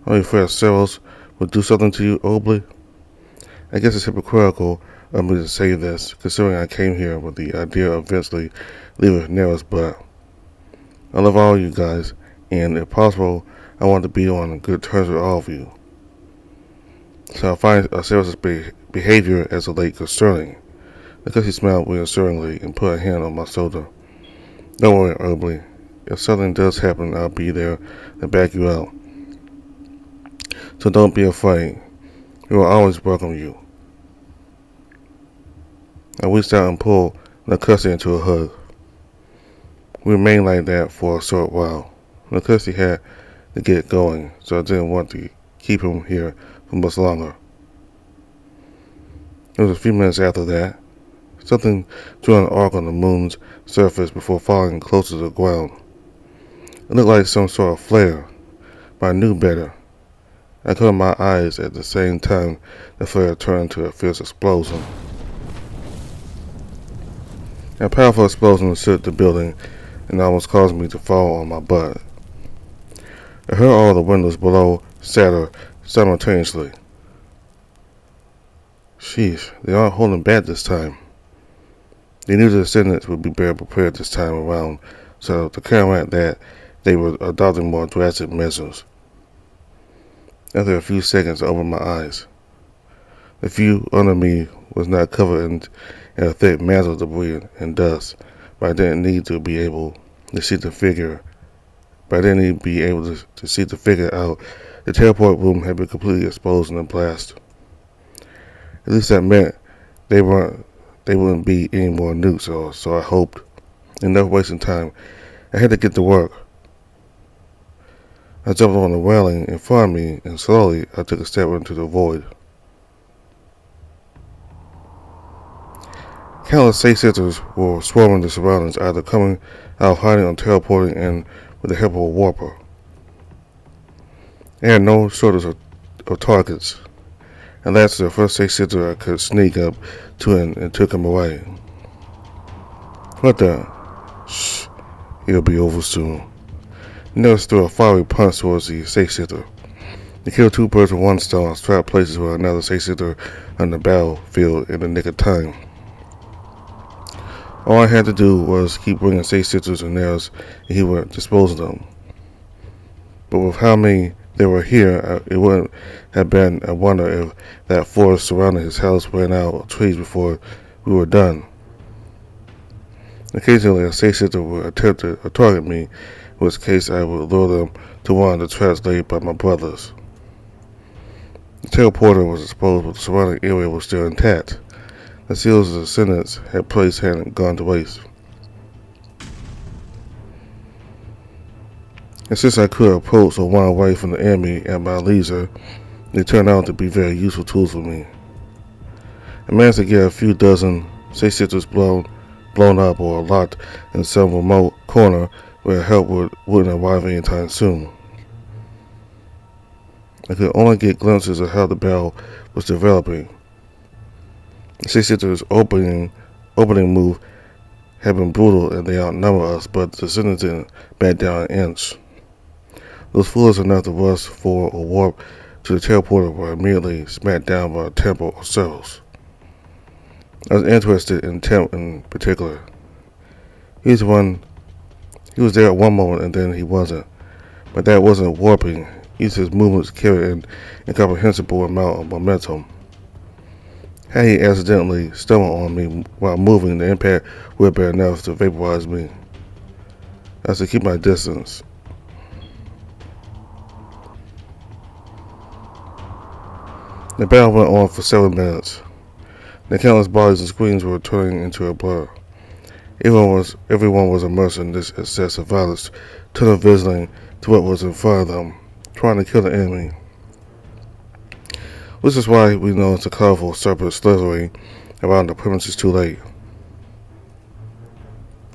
Are you afraid Ceros would do something to you, Obley? I guess it's hypocritical of me to say this, considering I came here with the idea of eventually leaving Nerus, but I love all you guys, and if possible, I want to be on good terms with all of you. So I find Ceros' behavior as of late concerning. Because he smiled reassuringly and put a hand on my shoulder. Don't worry, Obley. If something does happen, I'll be there to back you out. So don't be afraid. We will always welcome you. I reached out and pulled Nerus into a hug. We remained like that for a short while. Nerus had to get going, so I didn't want to keep him here for much longer. It was a few minutes after that. Something drew an arc on the moon's surface before falling closer to the ground. It looked like some sort of flare, but I knew better. I covered my eyes at the same time the flare turned to a fierce explosion. A powerful explosion shook the building and almost caused me to fall on my butt. I heard all the windows below shatter simultaneously. Sheesh, they aren't holding back this time. They knew the descendants would be better prepared this time around, so the count that they were adopting more drastic measures. After a few seconds, I opened my eyes. The view under me was not covered in a thick mantle of debris and dust, but I didn't need to be able to see the figure. To see the figure out. The teleport room had been completely exposed in the blast. At least that meant they wouldn't be any more nukes, so I hoped. Enough wasting time. I had to get to work. I jumped on the railing in front of me, and slowly I took a step into the void. Countless Saint-Sisters were swarming the surroundings, either coming out hiding or teleporting in with the help of a warper. I had no shortage of targets. At last, the first Saint-Sister I could sneak up to and took him away. What the? Shh, it'll be over soon. Nerus threw a fiery punch towards the Saint-Sister. He killed two birds with one stone, strapped places with another Saint-Sister on the battlefield in the nick of time. All I had to do was keep bringing Saint-Sisters and Nerus, and he would dispose of them. But with how many there were here, it wouldn't have been a wonder if that forest surrounding his house ran out of trees before we were done. Occasionally, a Saint-Sister would attempt to target me, in which case I would lure them to one of the traps laid by my brothers. The teleporter was exposed, but the surrounding area was still intact. The seals the descendants had placed hadn't gone to waste. And since I could approach or run away from the enemy at my leisure, they turned out to be very useful tools for me. I managed to get a few dozen Saint-Sisters blown up or locked in some remote corner where help wouldn't arrive anytime soon. I could only get glimpses of how the battle was developing. The Saint-Sisters' opening move had been brutal and they outnumbered us, but the descendants didn't back down an inch. Those foolish enough to rush for or warp to the teleporter were immediately smacked down by a temple or cells. I was interested in Temp in particular. He was there at one moment and then he wasn't. But that wasn't warping. His movements carried an incomprehensible amount of momentum. Had he accidentally stumbled on me while moving, the impact would have been enough to vaporize me. I had to keep my distance. The battle went on for several minutes. The countless bodies and screens were turning into a blur. Everyone was immersed in this excess of violence, tunnel visioning to what was in front of them, trying to kill the enemy. Which is why we noticed a colorful serpent slithering around the premises too late.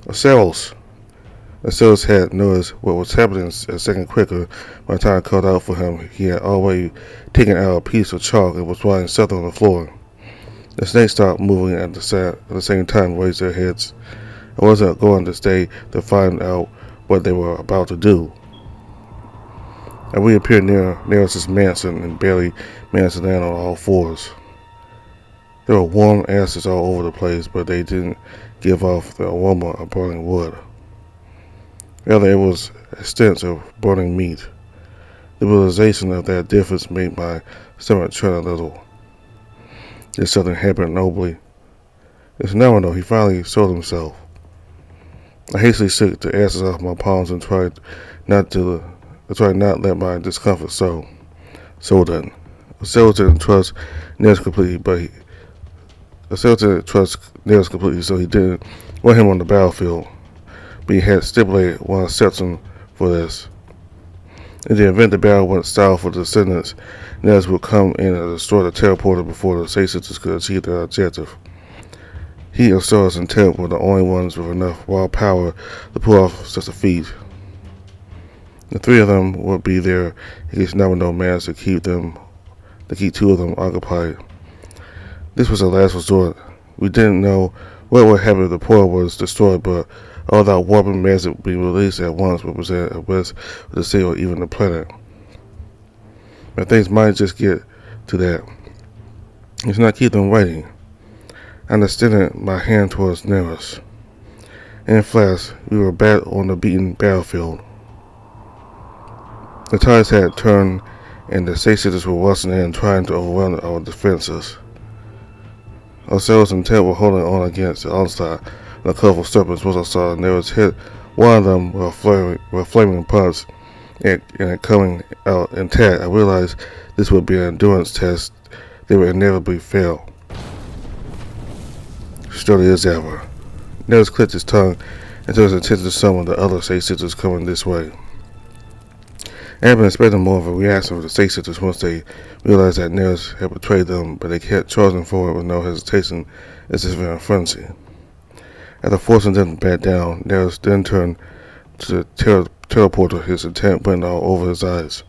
Aceros had noticed what was happening a second quicker. By the time I called out for him, he had already taken out a piece of chalk and was writing something on the floor. The snakes stopped moving at the same time and raised their heads. I wasn't going to stay to find out what they were about to do. I reappeared near Nerus' mansion and barely managed to land on all fours. There were warm ashes all over the place, but they didn't give off the aroma of burning wood. Rather, it was a stench of burning meat. The realization of that difference made my stomach churn a little. Did something happen nobly? It's now though he finally showed himself. I hastily shook the ashes off my palms and tried not let my discomfort sow. So then, Aceros didn't trust Nerus completely, so he didn't want him on the battlefield. But he had stipulated one exception for this. In the event the battle went south for the descendants, Nerus would come in and destroy the teleporter before the Say Sisters could achieve their objective. He and Sora's intent were the only ones with enough raw power to pull off such a feat. The three of them would be there in case Namino managed to keep two of them occupied. This was a last resort. We didn't know what would happen if the portal was destroyed, but all that warping magic being released at once would present a risk for the city or even the planet. But things might just get to that. Let's not keep them waiting. I extended my hand towards Nerus. In a flash, we were back on the beaten battlefield. The tides had turned, and the Say Sisters were rushing in, trying to overrun our defenses. Ourselves and Ted were holding on against the onslaught of the colorful serpents. Once I saw Nerus hit one of them with a flaming punch, and it coming out intact, I realized this would be an endurance test. They would inevitably fail. Sturdy as ever. Nerus clicked his tongue and turned his attention to some of the other Say Sisters coming this way. I had been expecting more of a reaction from the Say Sisters once they realized that Nerus had betrayed them, but they kept charging forward with no hesitation, as if in a frenzy. After forcing them to back down, Nerus then turned to the teleporter, his intent went all over his eyes.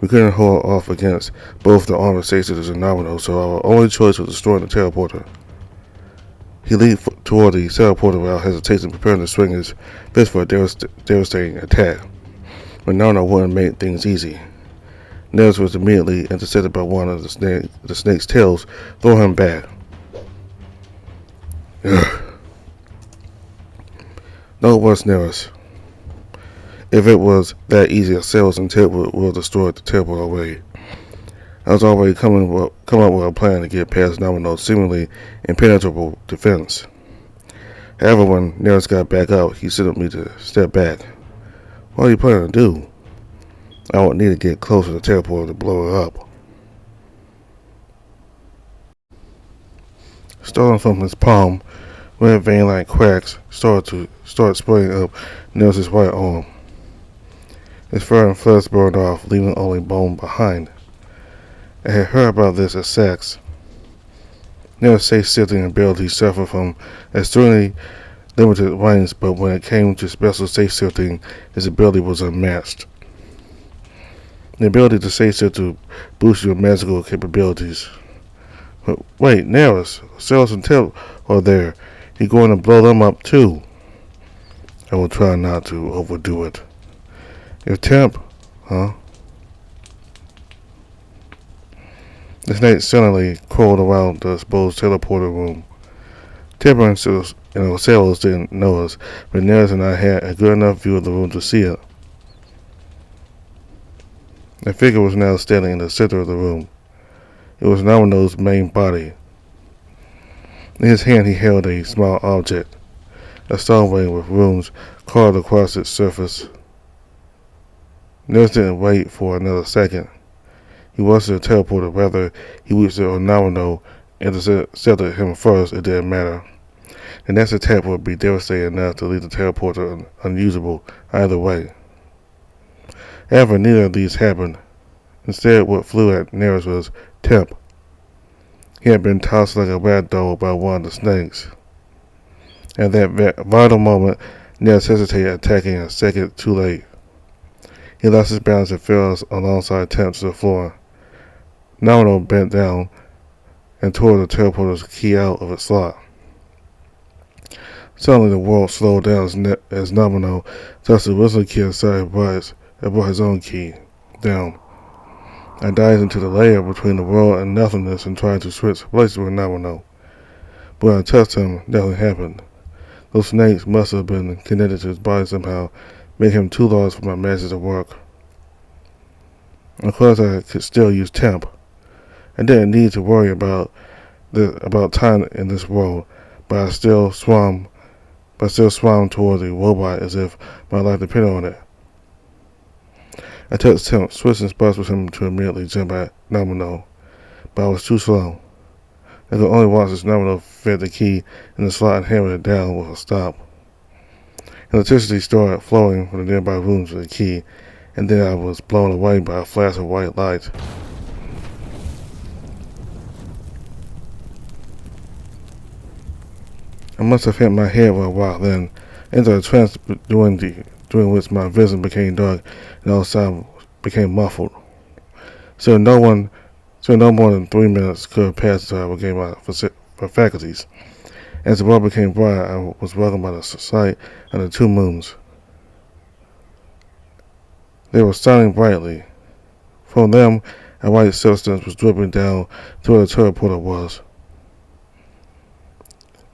We couldn't hold off against both the armored Say Sisters and Namino, so our only choice was destroying the teleporter. He leaped toward the teleporter without hesitation, preparing to swing his fist for a devastating attack. But Namino wouldn't make things easy. Nerus was immediately intercepted by one of the snake's tails, throwing him back. Ugh. No, it was Nerus. If it was that easy, Aceros and Ted would destroy the teleporter already. I was already coming up with a plan to get past Namino's seemingly impenetrable defense. However, when Nerus got back out, he signaled me to step back. What are you planning to do? I won't need to get closer to the teleporter to blow it up. Starting from his palm, red vein-like cracks started spreading up Nerus' right arm. His fur and flesh burned off, leaving only bone behind. I had heard about this at Sax. Nerus' safe-shifting abilities suffered from extremely limited range, but when it came to special safe-shifting, his ability was unmatched. The ability to safe-shift to boost your magical capabilities. But wait, Nerus, Cells and Tip are there. You're going to blow them up too. I will try not to overdo it. Your temp, huh? The snake suddenly crawled around the exposed teleporter room. Tipper and Ocellos didn't know us, but Nerus and I had a good enough view of the room to see it. The figure was now standing in the center of the room. It was Namino's main body. In his hand he held a small object, a star ring with runes carved across its surface. Nerus didn't wait for another second. He wasn't a teleporter, rather he reached on Namino intercepted him first, it didn't matter. The next attack would be devastating enough to leave the teleporter unusable either way. However, neither of these happened. Instead, what flew at Nerus was Temp. He had been tossed like a rag doll by one of the snakes. At that vital moment, Nerus hesitated, attacking a second too late. He lost his balance and fell alongside Temp to the floor. Nominal bent down and tore the teleporter's key out of its slot. Suddenly, the world slowed down as Nominal touched the wizard key inside and brought his own key down. I dived into the layer between the world and nothingness and tried to switch places with Nominal. But when I touched him, nothing happened. Those snakes must have been connected to his body somehow, making him too large for my magic to work. Of course, I could still use Temp. I didn't need to worry about time in this world, but I still swam toward the robot as if my life depended on it. I touched Temp, switching spots with him to immediately jump at Nominal, but I was too slow. I could only watch as Nominal fed the key in the slot and hammered it down with a stop. Electricity started flowing from the nearby rooms with the key, and then I was blown away by a flash of white light. I must have hit my head with a rock then, into a trance during which my vision became dark and all sound became muffled. So no more than 3 minutes could have passed until I regained my faculties. As the world became bright, I was welcomed by the sight of the two moons. They were shining brightly. From them, a white substance was dripping down to where the teleporter was.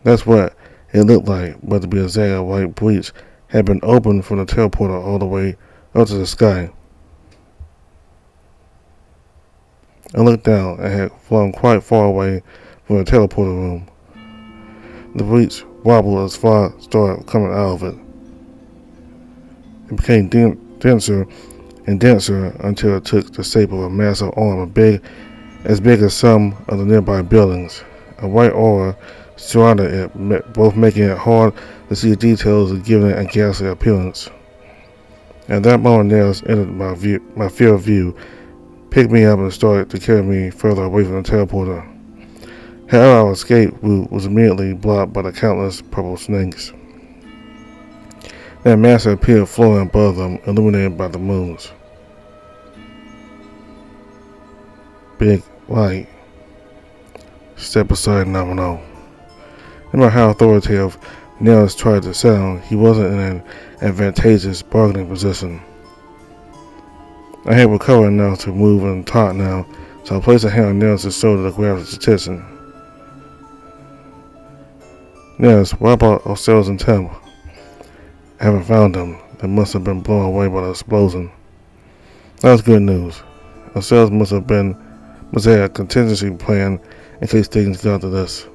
That's what it looked like, but to be exact, a white breach had been opened from the teleporter all the way up to the sky. I looked down and had flown quite far away from the teleporter room. The breach wobbled as fire started coming out of it. It became denser and denser until it took the shape of a massive arm as big as some of the nearby buildings. A white aura surrounded it, both making it hard to see the details and giving it a ghastly appearance. At that moment, Nerus entered my field of view, picked me up and started to carry me further away from the teleporter. However, our escape route was immediately blocked by the countless purple snakes. That master appeared floating above them, illuminated by the moons. Big light. Step aside, Nominal. No matter how authoritative Nerus tried to sound, he wasn't in an advantageous bargaining position. I had recovered enough to move and talk now, so I placed a hand on Nerus' shoulder to grab his attention. Nerus, what about ourselves and Temp? I haven't found them. They must have been blown away by the explosion. That was good news. Ourselves must have had a contingency plan in case things got to this.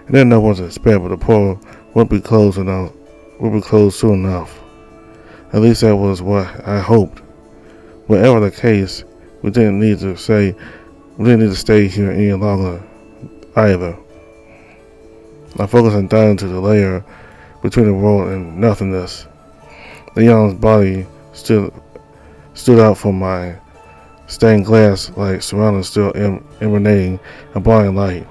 I didn't know what to expect, but the portal would be closed soon enough. At least that was what I hoped. Whatever the case, we didn't need to stay here any longer either. I focused on diving into the layer between the world and nothingness. The young's body stood out from my stained glass like surroundings, still emanating a blinding light.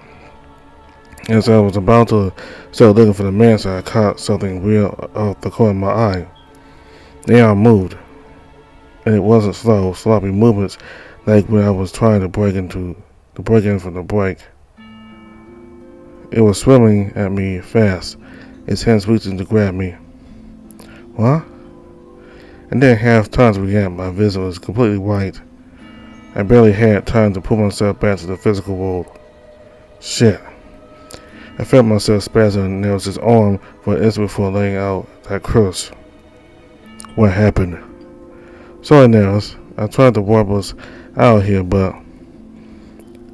As I was about to start looking for the master, I caught something real off the corner of my eye. The arm moved, and it wasn't sloppy movements like when I was trying to break in from the break. It was swimming at me fast, its hands reaching to grab me. What? I didn't have time to react. My vision was completely white. I barely had time to pull myself back to the physical world. Shit. I felt myself spazzing on Nerus' arm for an instant before laying out that curse. What happened? Sorry, Nerus. I tried to warp us out here, but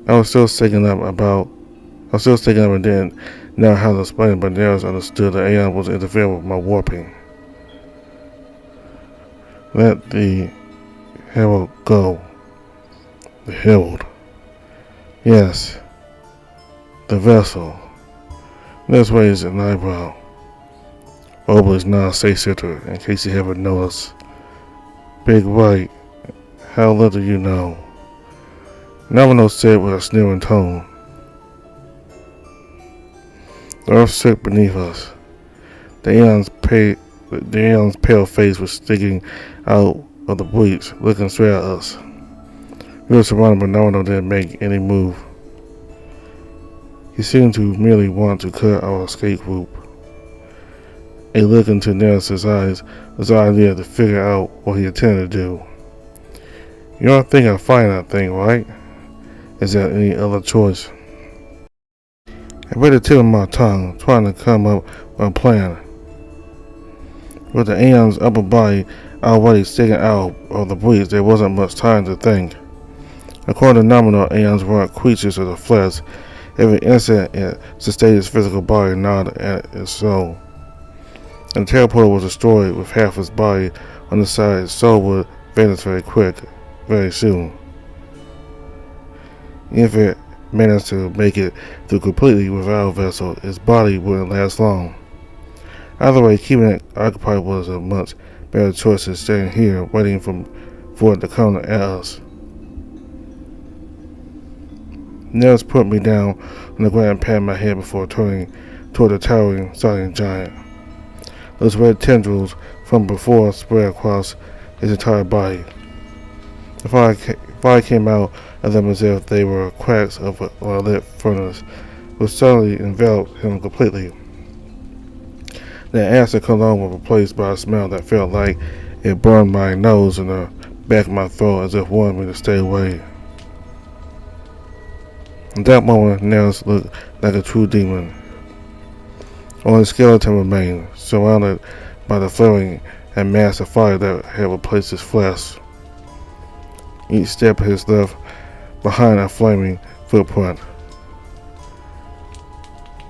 I was still shaken up and didn't know how to explain it, but Nerus understood that Aeon was interfering with my warping. Let the herald go. The herald. Yes. The vessel. Nerus raised an eyebrow. Always non-satiator, in case you haven't noticed. Big white. How little you know. Nomino said with a sneering tone. The earth shook beneath us. The Aeon's pale face was sticking out of the breach, looking straight at us. We were surrounded, but Nomino didn't make any move. He seemed to merely want to cut our escape route. A look into Nerus' eyes was our idea to figure out what he intended to do. You don't think I'll find that thing, right? Is there any other choice? I bit the tip of my tongue, trying to come up with a plan. With the Aeon's upper body already sticking out of the breach, there wasn't much time to think. According to Nomino, Aeons weren't creatures of the flesh. Every instant it sustained its physical body, not at its soul. And the teleporter was destroyed with half its body on the side. Its soul would vanish very soon. If it managed to make it through completely without a vessel, its body wouldn't last long. Either way, keeping it occupied was a much better choice than staying here waiting for it to come at us. Nerus put me down on the ground and patted my head before turning toward the towering, silent giant. Those red tendrils from before spread across his entire body. The fire came out of them as if they were cracks of a lit furnace, which suddenly enveloped him completely. The acid cologne was replaced by a smell that felt like it burned my nose and the back of my throat as if wanting me to stay away. At that moment, Nerus looked like a true demon. Only his skeleton remained, surrounded by the flaring and mass of fire that had replaced his flesh. Each step of his left behind a flaming footprint.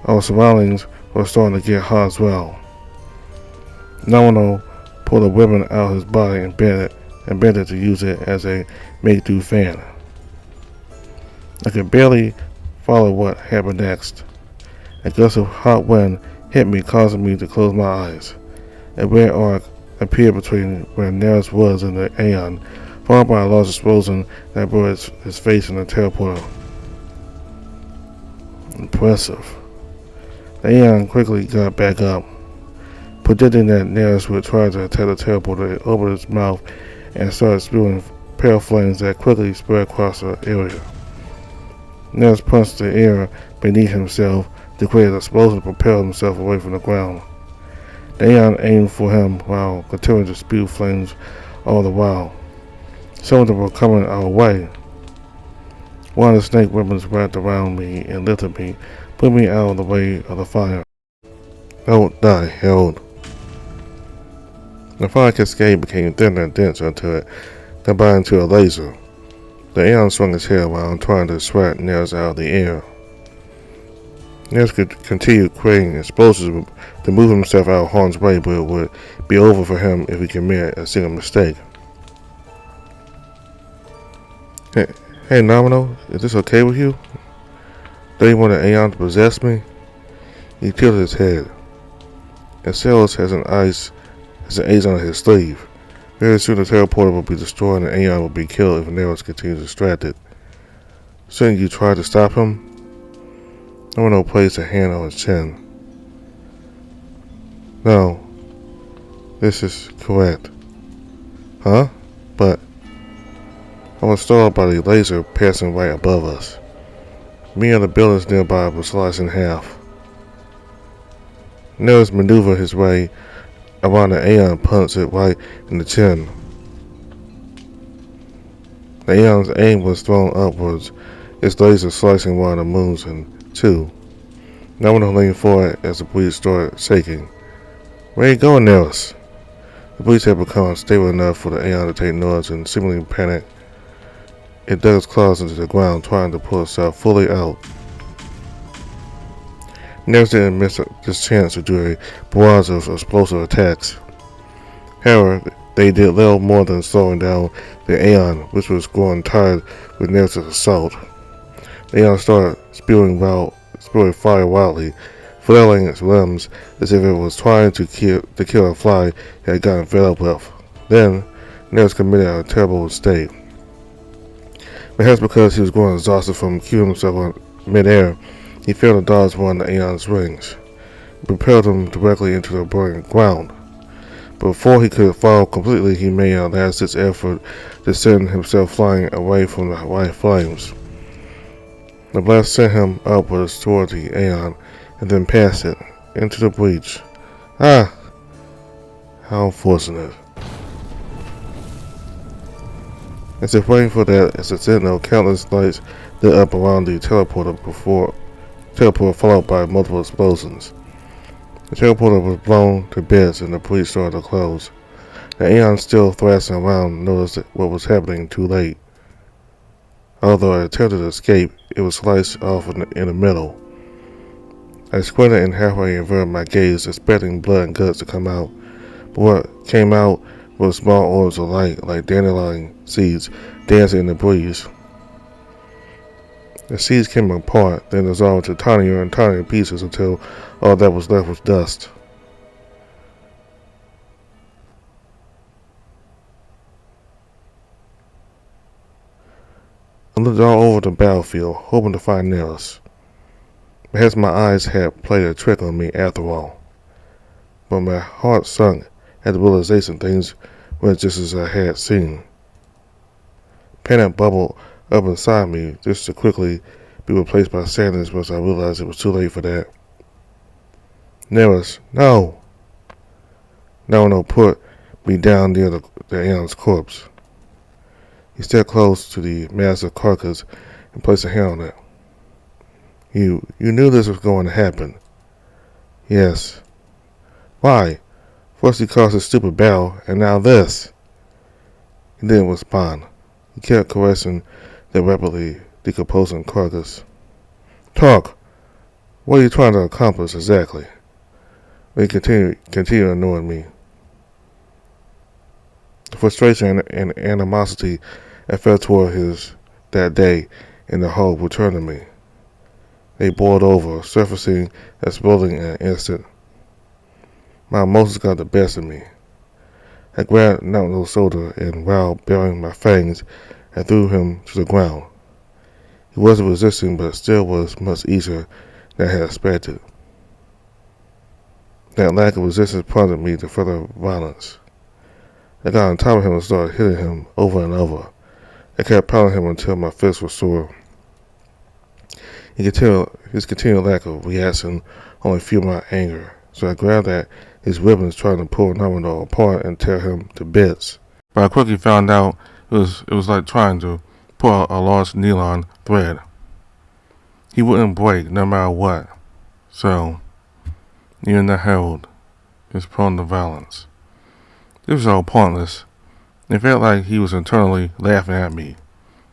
Our surroundings were starting to get hot as well. Nomino pulled a weapon out of his body and bent it to use it as a make-do fan. I could barely follow what happened next. A gust of hot wind hit me, causing me to close my eyes. A red arc appeared between where Nerus was and the Aeon, followed by a large explosion that brought his face in the teleporter. Impressive. The Aeon quickly got back up. Predicting that Nerus would try to attack the teleporter, it opened its mouth and started spewing pale flames that quickly spread across the area. Nerus punched the air beneath himself to create an explosion to propel himself away from the ground. The Aeon aimed for him while continuing to spew flames all the while. Some of them were coming our way. One of the snake weapons wrapped around me and lifted me, putting me out of the way of the fire. Don't die, Harold. The fire cascade became thinner and denser until it combined into a laser. The Aeon swung his head around, trying to swat Nerus out of the air. Nerus could continue creating explosions to move himself out of harm's way, but it would be over for him if he committed a single mistake. Hey Nomino, is this okay with you? Don't you want an Aeon to possess me? He tilted his head. Nerus has an ace on his sleeve. Very soon the teleporter will be destroyed and the Aeon will be killed if Nerus continues distracted. Shouldn't you try to stop him? Nomino placed a hand on his chin. No, this is correct. Huh? But I was startled by the laser passing right above us. Me and the buildings nearby were sliced in half. Nerus maneuvered his way around the Aeon and punched it right in the chin. The Aeon's aim was thrown upwards, its laser slicing one of the moons in two. Nomino leaned forward as the breach started shaking. Where you going, Nerus? The breach had become unstable enough for the Aeon to take notice and seemingly panic. It dug its claws into the ground, trying to pull itself fully out. Nerus didn't miss this chance to do a barrage of explosive attacks. However, they did little more than slowing down the Aeon, which was growing tired with Nerus' assault. The Aeon started spewing out exploded fire wildly, flailing its limbs as if it was trying to kill a fly it had gotten fed up with. Then, Nerus committed a terrible mistake. Perhaps because he was growing exhausted from keeping himself in midair, he failed to dodge one of the Aeon's rings. It propelled him directly into the burning ground. But before he could fall completely, he made a last-ditch effort to send himself flying away from the white flames. The blast sent him upwards toward the Aeon, and then past it, into the breach. Ah! How unfortunate. As if waiting for that, as a sentinel, countless lights lit up around the teleporter followed by multiple explosions. The teleporter was blown to bits and the breach started to close. The Aeon, still thrashing around, noticed what was happening too late. Although it attempted to escape, it was sliced off in the middle. I squinted and halfway averted my gaze, expecting blood and guts to come out. But what came out were small orbs of light, like dandelion seeds, dancing in the breeze. The seeds came apart, then dissolved into tinier and tinier pieces until all that was left was dust. I looked all over the battlefield, hoping to find Nerus. Perhaps my eyes had played a trick on me after all. But my heart sunk at the realization things went just as I had seen. Panic bubbled up inside me just to quickly be replaced by sadness once I realized it was too late for that. Nerus, no! No, put me down near the Aeon's corpse. He stepped close to the massive carcass and placed a hand on it. You knew this was going to happen. Yes. Why? First he caused a stupid battle, and now this. He didn't respond. He kept caressing the rapidly decomposing carcass. Talk! What are you trying to accomplish exactly? They continued annoying me. The frustration and animosity I felt toward that day in the hall returned to me. They boiled over, surfacing, exploding in an instant. My emotions got the best of me. I grabbed Nautilo's shoulder and, while baring my fangs, I threw him to the ground. He wasn't resisting, but still was much easier than I had expected. That lack of resistance prompted me to further violence. I got on top of him and started hitting him over and over. I kept pounding him until my fists were sore. His continued lack of reaction only fueled my anger, so I grabbed at his ribbons, trying to pull Naruto apart and tear him to bits. But I quickly found out it was like trying to pull out a large nylon thread. He wouldn't break no matter what. So, even the herald is prone to violence. This was all pointless. It felt like he was internally laughing at me.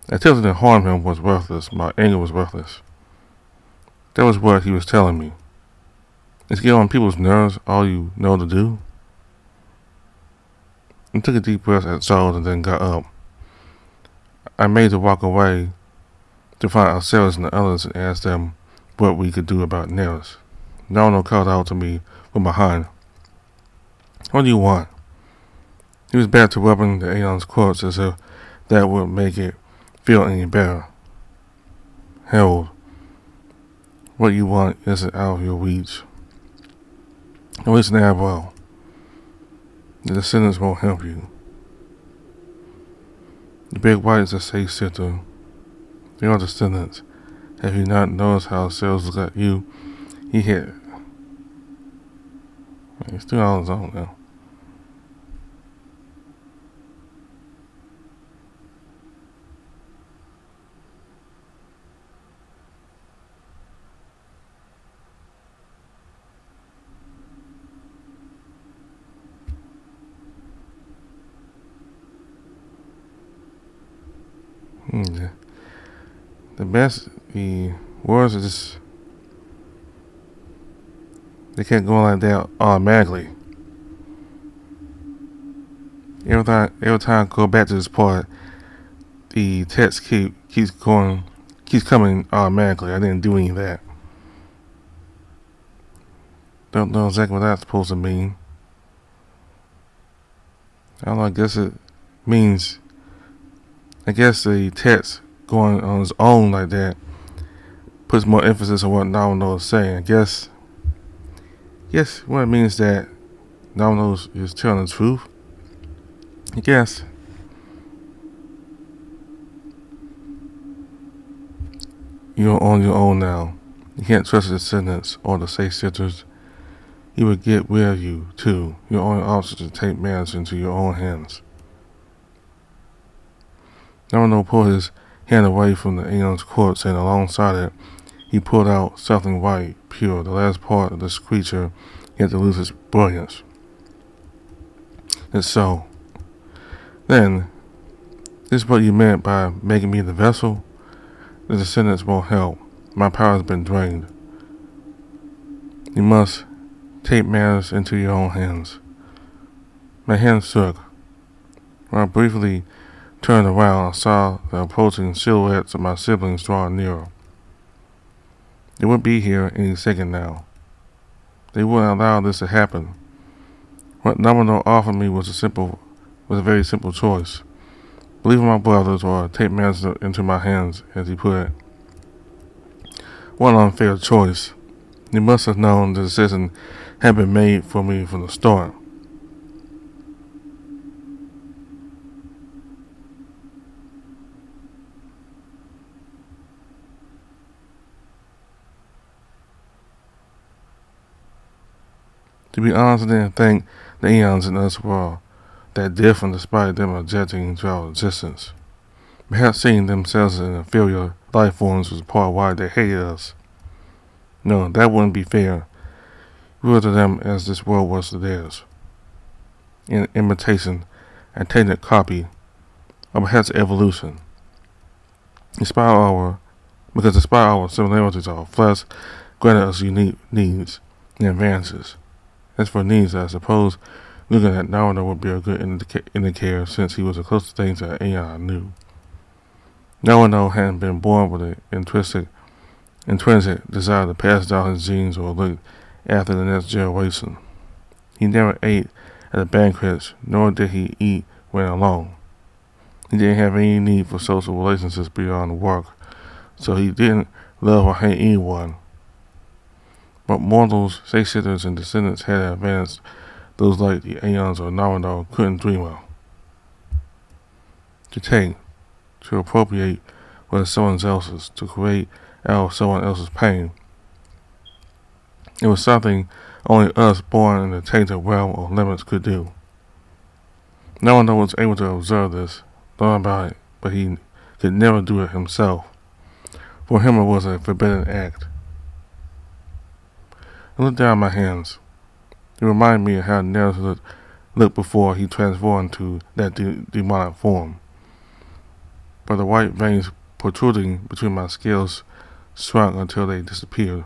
Attempting to harm him was worthless. My anger was worthless. That was what he was telling me. Is get on people's nerves all you know to do? I took a deep breath and swallowed and then got up. I made to walk away to find ourselves and the others and ask them what we could do about Nerus. Naruto called out to me from behind. What do you want? He was back to rubbing the Aeon's corpse as if that would make it feel any better. Herald, what you want isn't out of your reach. At least now, well, the descendants won't help you. The big white is a safe center. They are descendants. Have you not noticed how cells look at you? He hit. He's still on his own now. The words are just, they kept going like that automatically. Every time I go back to this part, the text keeps coming automatically. I didn't do any of that. Don't know exactly what that's supposed to mean. I don't know, I guess it means, I guess the text going on its own like that puts more emphasis on what Domino is saying. I guess what it means that Domino is telling the truth. I guess. You're on your own now. You can't trust the descendants or the safe sitters. He will get rid of you, too. Your only option to take matters into your own hands. Domino pulled his hand away from the Aeon's corpse, and alongside it, he pulled out something white, pure, the last part of this creature yet to lose its brilliance. And so, then, this is what you meant by making me the vessel? The descendants won't help. My power has been drained. You must take matters into your own hands. My hand shook. When I briefly turned around, I saw the approaching silhouettes of my siblings drawing nearer. They would be here any second now. They wouldn't allow this to happen. What Domino offered me was a very simple choice. Believe in my brothers or take matters into my hands, as he put it. What an unfair choice. He must have known the decision had been made for me from the start. To be honest, I didn't think the Aeons in us were that different despite them objecting into our existence. Perhaps seeing themselves as inferior life forms was part of why they hated us. No, that wouldn't be fair. We were to them as this world was to theirs. An imitation, a tainted copy, or perhaps evolution. Despite our similarities, our flesh granted us unique needs and advances. As for needs, I suppose looking at Naruto would be a good indicator since he was the closest thing to an Aeon I knew. Naruto hadn't been born with an intrinsic desire to pass down his genes or look after the next generation. He never ate at the banquets, nor did he eat when alone. He didn't have any need for social relationships beyond work, so he didn't love or hate anyone. But mortals, safe-sitters, and descendants had an advantage those like the Aeons or Naruto couldn't dream of. To appropriate what is someone else's, to create out of someone else's pain. It was something only us born in the tainted realm of limits could do. Naruto was able to observe this, learn about it, but he could never do it himself. For him it was a forbidden act. I looked down at my hands. It reminded me of how Nerus looked before he transformed into that demonic form. But the white veins protruding between my scales shrunk until they disappeared.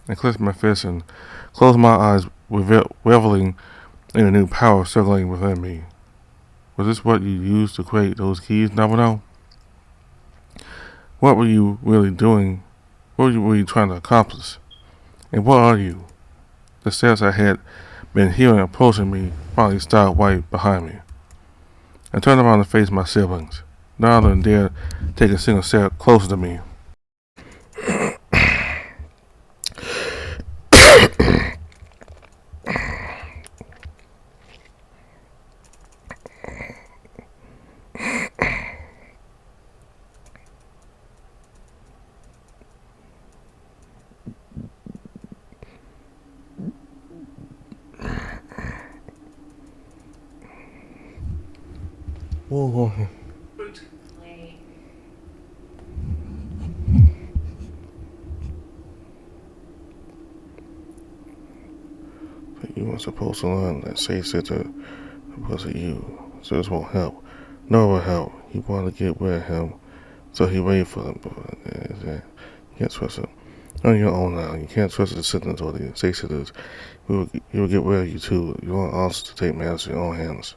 I clenched my fists and closed my eyes, reveling in a new power circling within me. Was this what you used to create those keys, Naruto? What were you really doing? What were you trying to accomplish? And what are you? The steps I had been hearing approaching me finally stopped right behind me. I turned around to face my siblings. None of them dared take a single step closer to me. Whoa. You were supposed to learn that safe sitter because of you. So this won't help. No one will help. He wanted to get rid of him, so he waited for them. You can't trust him. On your own now. You can't trust the descendants or the safe sitters. He will get rid of you too. You want us to take matters in your own hands.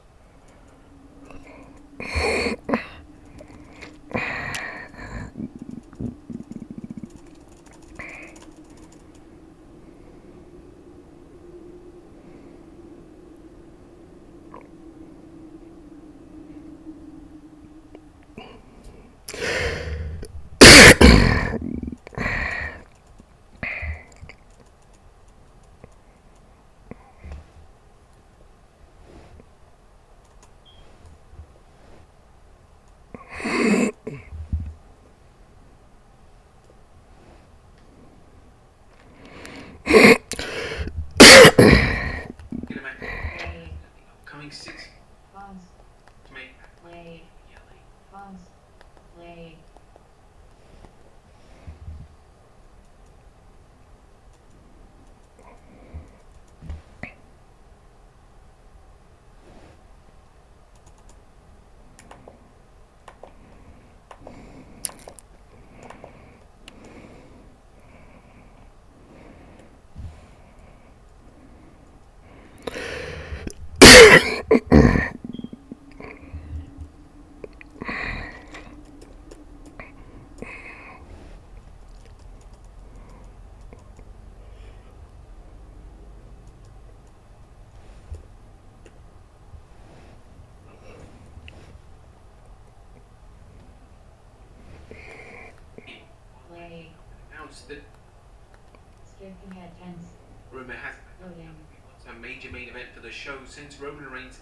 Announced that rumor has it a major main event for the show since Roman Reigns.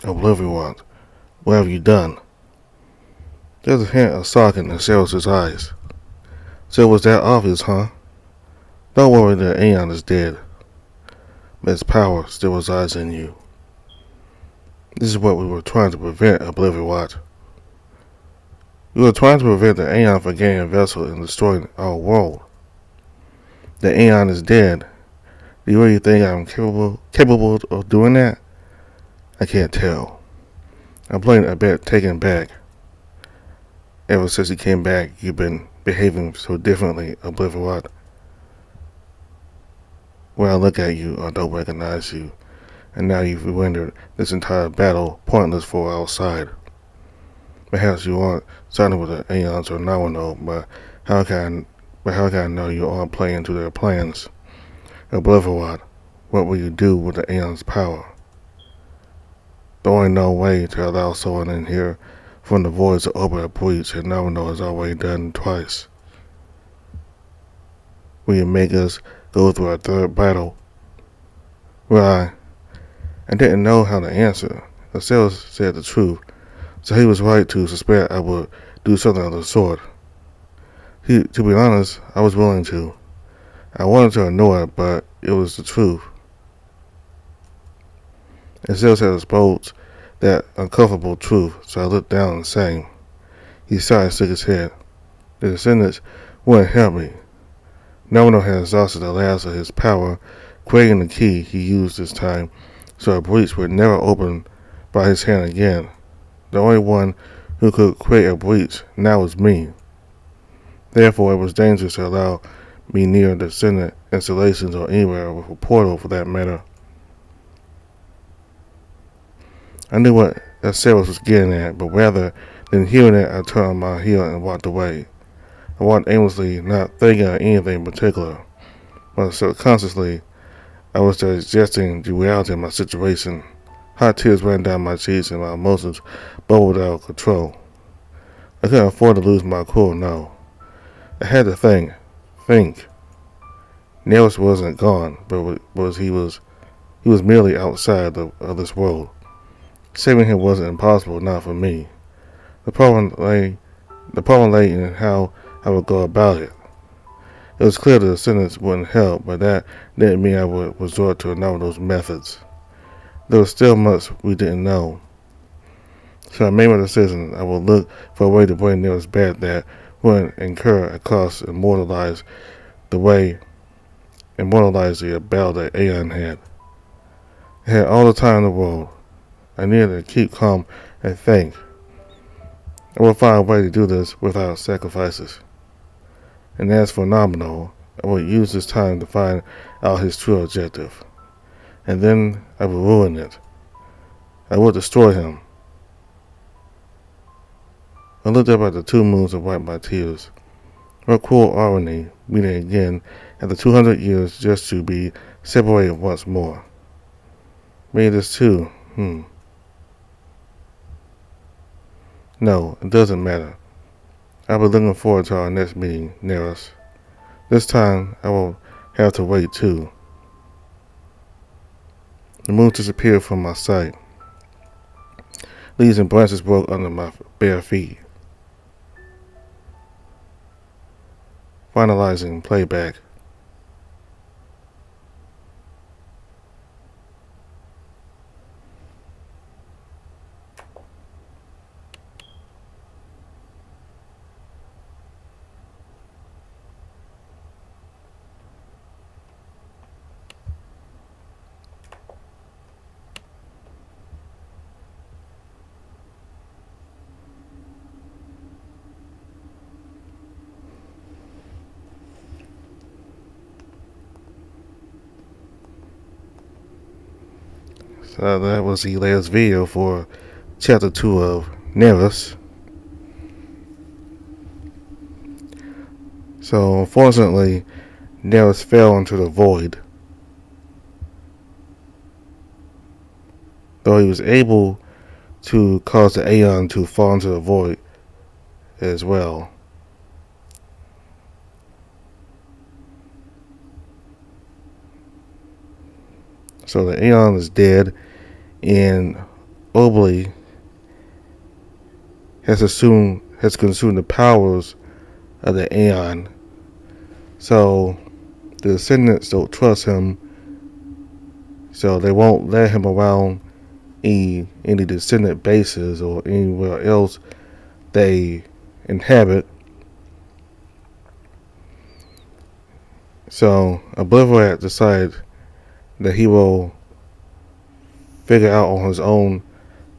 Oblivion, what have you done? There's a hint of socket in Sarah's eyes. So it was that obvious, huh? Don't worry, the Aeon is dead, but its power still resides in you. This is what we were trying to prevent, Oblivion. We were trying to prevent the Aeon from gaining a vessel and destroying our world. The Aeon is dead. Do you really think I'm capable of doing that? I can't tell. I'm playing a bit taken back. Ever since you came back, you've been behaving so differently, Oblivion. When I look at you, I don't recognize you, and now you've rendered this entire battle pointless for our side. Perhaps you aren't siding with the Aeons or Nawano, but how can I know you aren't playing into their plans? Oblivion, what will you do with the Aeon's power? There ain't no way to allow someone in here from the voids to open a breach, and Nawano has already done twice. Will you make us go through a third battle? Well, I didn't know how to answer. Asel said the truth, so he was right to suspect I would do something of the sort. To be honest, I was willing to. I wanted to ignore it, but it was the truth. Asel had exposed that uncomfortable truth, so I looked down and sang. He sighed and shook his head. The descendants wouldn't help me. Nomino had exhausted the last of his power, creating the key he used this time, so a breach would never open by his hand again. The only one who could create a breach now was me. Therefore, it was dangerous to allow me near the Senate installations or anywhere with a portal for that matter. I knew what Sarah was getting at, but rather than hearing it, I turned on my heel and walked away. I walked aimlessly, not thinking of anything in particular, but subconsciously, I was digesting the reality of my situation. Hot tears ran down my cheeks and my emotions bubbled out of control. I couldn't afford to lose my cool, no. I had to think. Nerus wasn't gone, but he was merely outside of this world. Saving him wasn't impossible, not for me. The problem lay in how I would go about it. It was clear that the sentence wouldn't help, but that didn't mean I would resort to another of those methods. There was still much we didn't know. So I made my decision. I would look for a way to bring Nerus back that wouldn't incur a cost and immortalize the battle that Aeon had. I had all the time in the world. I needed to keep calm and think. I would find a way to do this without sacrifices. And as for Nomino, I would use this time to find out his true objective. And then I would ruin it. I would destroy him. I looked up at the two moons and wiped my tears. What cruel irony, meeting again after 200 years just to be separated once more. Maybe this too, No, it doesn't matter. I'll be looking forward to our next meeting, Nerus. This time, I will have to wait too. The moon disappeared from my sight. Leaves and branches broke under my bare feet. Finalizing playback. So that was the last video for Chapter 2 of Nerus. So unfortunately, Nerus fell into the void. Though he was able to cause the Aeon to fall into the void as well. So the Aeon is dead, and Obli has consumed the powers of the Aeon. So the descendants don't trust him, so they won't let him around any descendant bases or anywhere else they inhabit. So Obliviate decided that he will figure out on his own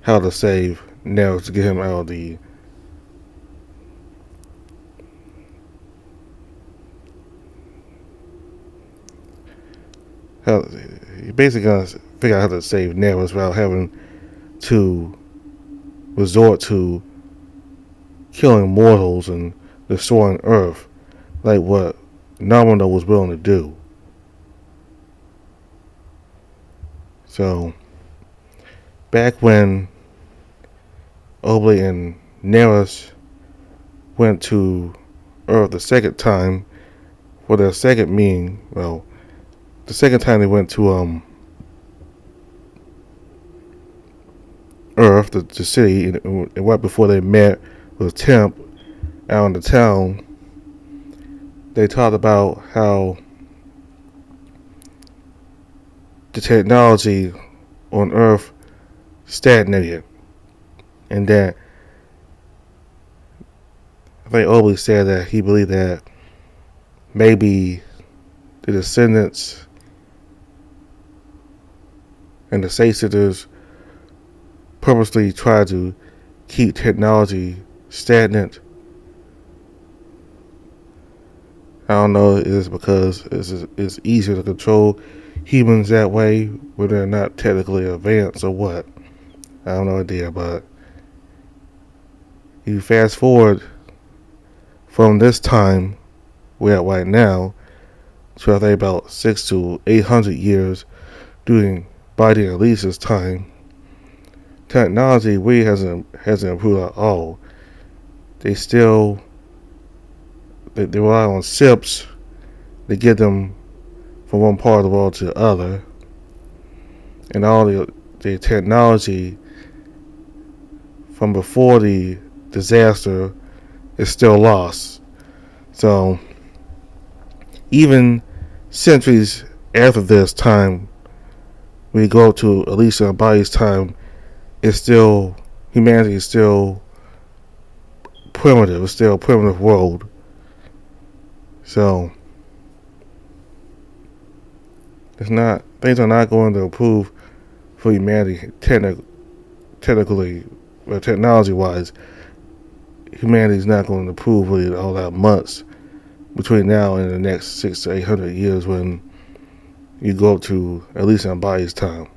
how to save Nerus to get him out of the he basically gonna figure out how to save Nerus without having to resort to killing mortals and destroying Earth like what Narmada was willing to do. So back when Obli and Nerus went to Earth the second time for their second meeting, well, the second time they went to Earth, the city, and right before they met with Temp out in the town, they talked about how the technology on Earth stagnated, and that I think Obli said that he believed that maybe the descendants and the Satyrs purposely try to keep technology stagnant. I don't know if it's because it's easier to control humans that way when they're not technically advanced or what. I have no idea, but you fast forward from this time we're at right now to I think about 600 to 800 years during Biden and Lisa's time. Technology really hasn't improved at all. They rely on ships to get them from one part of the world to the other, and all the technology from before the disaster is still lost. So even centuries after this time, we go to Elisa and Body's time, humanity is still primitive. It's still a primitive world. So things are not going to improve for humanity technically, or technology-wise. Humanity is not going to improve really all that much between now and the next 600 to 800 years when you go up to at least on Body's time.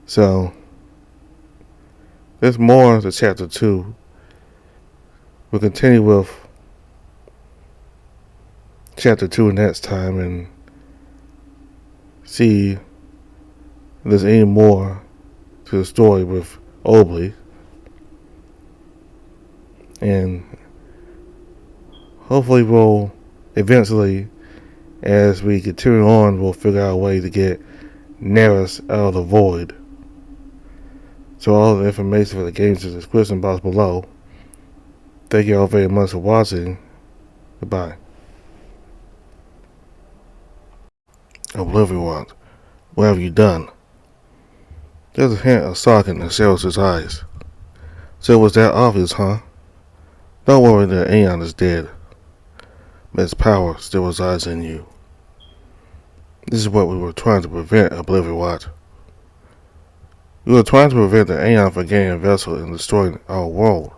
So there's more to Chapter 2. We'll continue with Chapter 2 next time and see if there's any more to the story with Obli. And hopefully we'll eventually, as we continue on, we'll figure out a way to get Nerus out of the void. So all the information for the games in the description box below. Thank you all very much for watching. Goodbye. Oblivion, what have you done? There's a hint of shock in the Nerus' eyes. So it was that obvious, huh? Don't worry, the Aeon is dead. But its power still resides in you. This is what we were trying to prevent, Oblivion. We were trying to prevent the Aeon from gaining a vessel and destroying our world.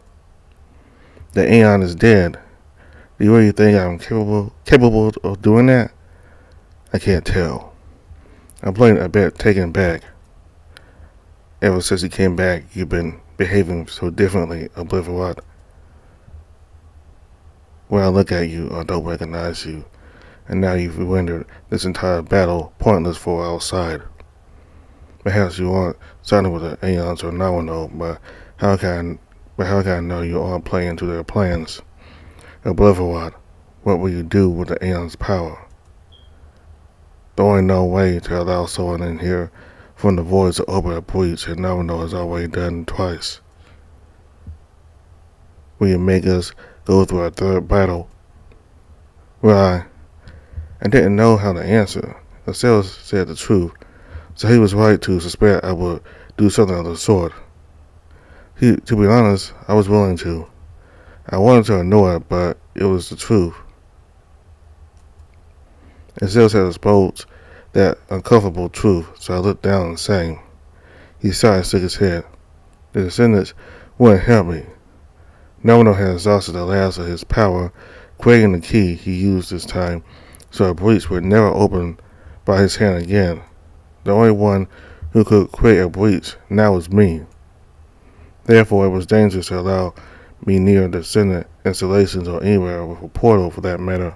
The Aeon is dead. Do you really think I'm capable of doing that? I can't tell. I'm playing a bit taken back. Ever since he came back, you've been behaving so differently, Oblivion. When I look at you, I don't recognize you, and now you've rendered this entire battle pointless for our side. Perhaps you aren't siding with the Aeons or Nawano, but how can I know you aren't playing into their plans? Oblivion, what will you do with the Aeon's power? There ain't no way to allow someone in here from the voids to open a breach, and Nawano has already done twice. Will you make us go through a third battle? Well, I didn't know how to answer. Acel said the truth, so he was right to suspect I would do something of the sort. To be honest, I was willing to. I wanted to ignore it, but it was the truth. Acel had exposed that uncomfortable truth, so I looked down and sang. He sighed and shook his head. The descendants wouldn't help me. Nomino had exhausted the last of his power, creating the key he used this time, so a breach would never open by his hand again. The only one who could create a breach now was me. Therefore, it was dangerous to allow me near descendant installations or anywhere with a portal for that matter.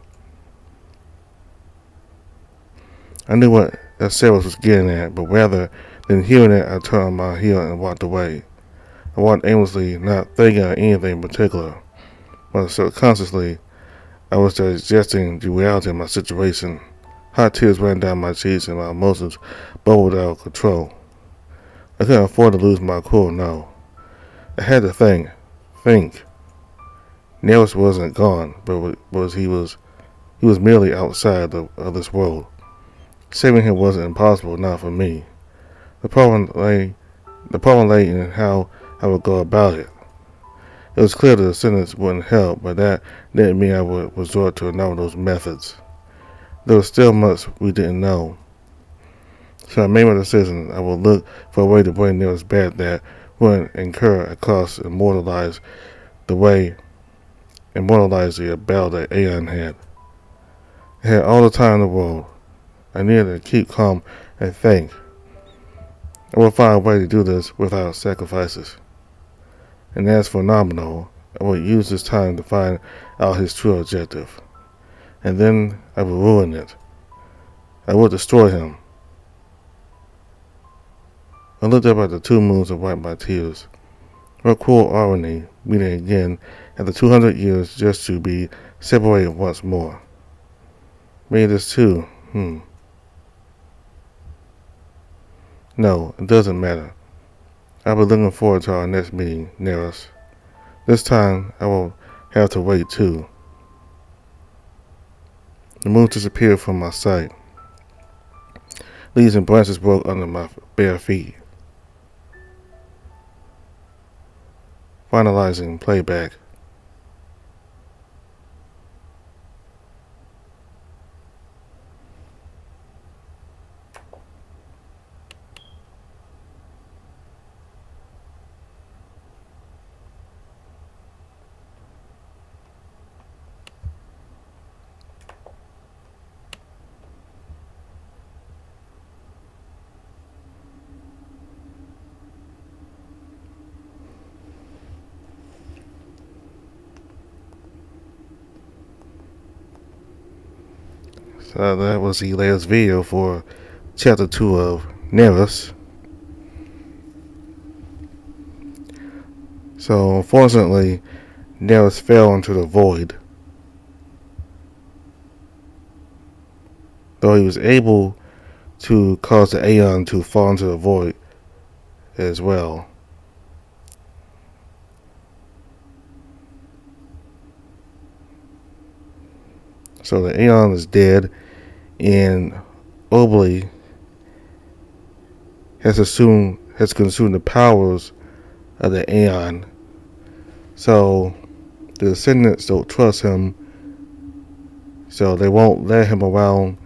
I knew what Aceros was getting at, but rather than hearing it, I turned my heel and walked away. I walked aimlessly, not thinking of anything in particular, but subconsciously, I was digesting the reality of my situation. Hot tears ran down my cheeks and my emotions bubbled out of control. I couldn't afford to lose my cool, no. I had to think. Nerus wasn't gone, but he was merely outside of this world. Saving him wasn't impossible, not for me. The problem lay in how I would go about it. It was clear the descendants wouldn't help, but that didn't mean I would resort to none of those methods. There was still much we didn't know. So I made my decision. I would look for a way to bring Nerus back that wouldn't incur a cost and immortalize the battle that Aeon had. I had all the time in the world. I needed to keep calm and think. I would find a way to do this without sacrifices. And as for Nomino, I would use this time to find out his true objective. And then I would ruin it. I would destroy him. I looked up at the two moons and wiped my tears. What cruel irony, meeting again after 200 years just to be separated once more. Maybe this too, No, it doesn't matter. I'll be looking forward to our next meeting, Nerus. This time, I will have to wait too. The moon disappeared from my sight. Leaves and branches broke under my bare feet. Finalizing playback. So that was the latest video for Chapter 2 of Nerus. So unfortunately, Nerus fell into the void. Though he was able to cause the Aeon to fall into the void as well. So the Aeon is dead, and Obli has consumed the powers of the Aeon. So the descendants don't trust him, so they won't let him around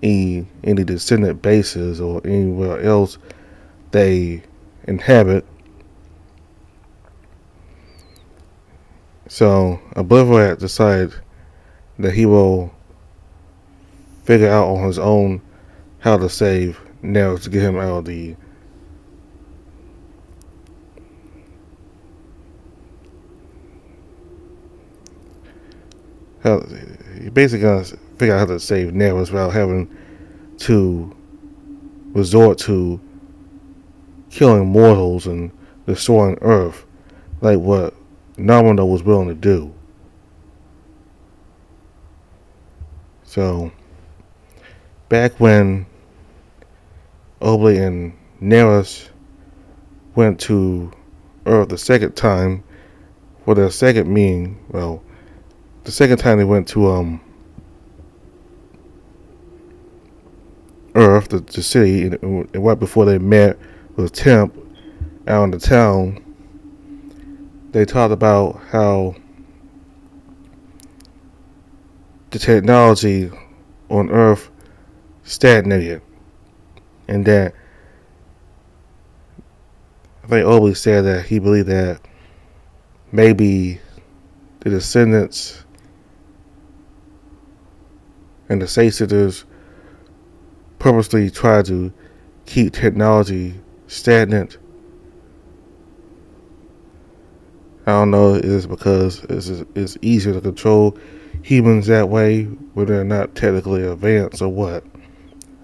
any descendant bases or anywhere else they inhabit. So Oblivion decided that he will figure out on his own how to save Nerus to get him out of the how he basically gonna figure out how to save Nerus without having to resort to killing mortals and destroying Earth like what Nominal was willing to do. So, back when Obley and Nerus went to Earth the second time for their second meeting, well, the second time they went to Earth, the city, and right before they met with Temp out in the town, they talked about how the technology on Earth stagnated, and that I think Obley said that he believed that maybe the descendants and the Satyrs purposely try to keep technology stagnant. I don't know if it's because it's easier to control humans that way when they're not technically advanced or what.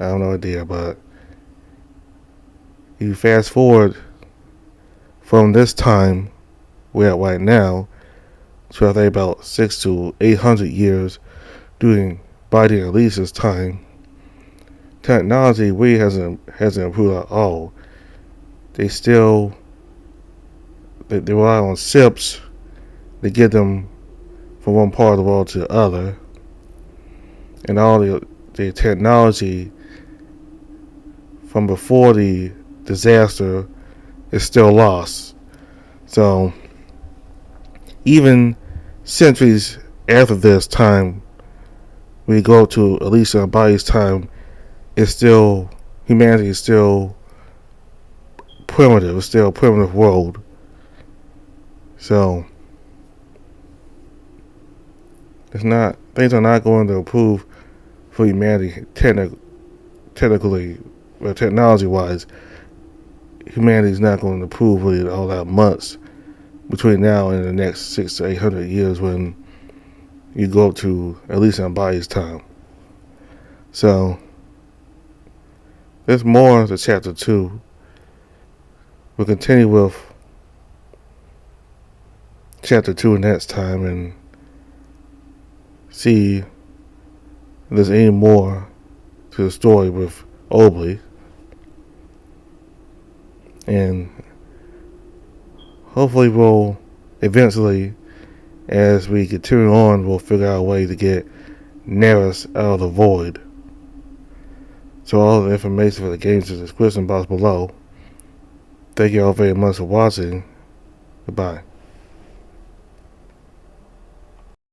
I have no idea, but you fast forward from this time we're at right now to I think about 600 to 800 years during Biden and Lisa's time. Technology really hasn't improved at all. They rely on ships to get them from one part of the world to the other, and all the technology from before the disaster is still lost. So even centuries after this time, we go to Elisa and Body's time, humanity is still primitive. It's still a primitive world. So things are not going to improve for humanity technically, or technology-wise. Humanity is not going to improve really all that much between now and the next 600 to 800 years when you go up to at least on Body's time. So there's more to chapter 2. We'll continue with chapter 2 next time and see if there's any more to the story with Obley. And hopefully we'll eventually, as we continue on, we'll figure out a way to get Nerus out of the void. So all the information for the games in the description box below. Thank you all very much for watching. Goodbye.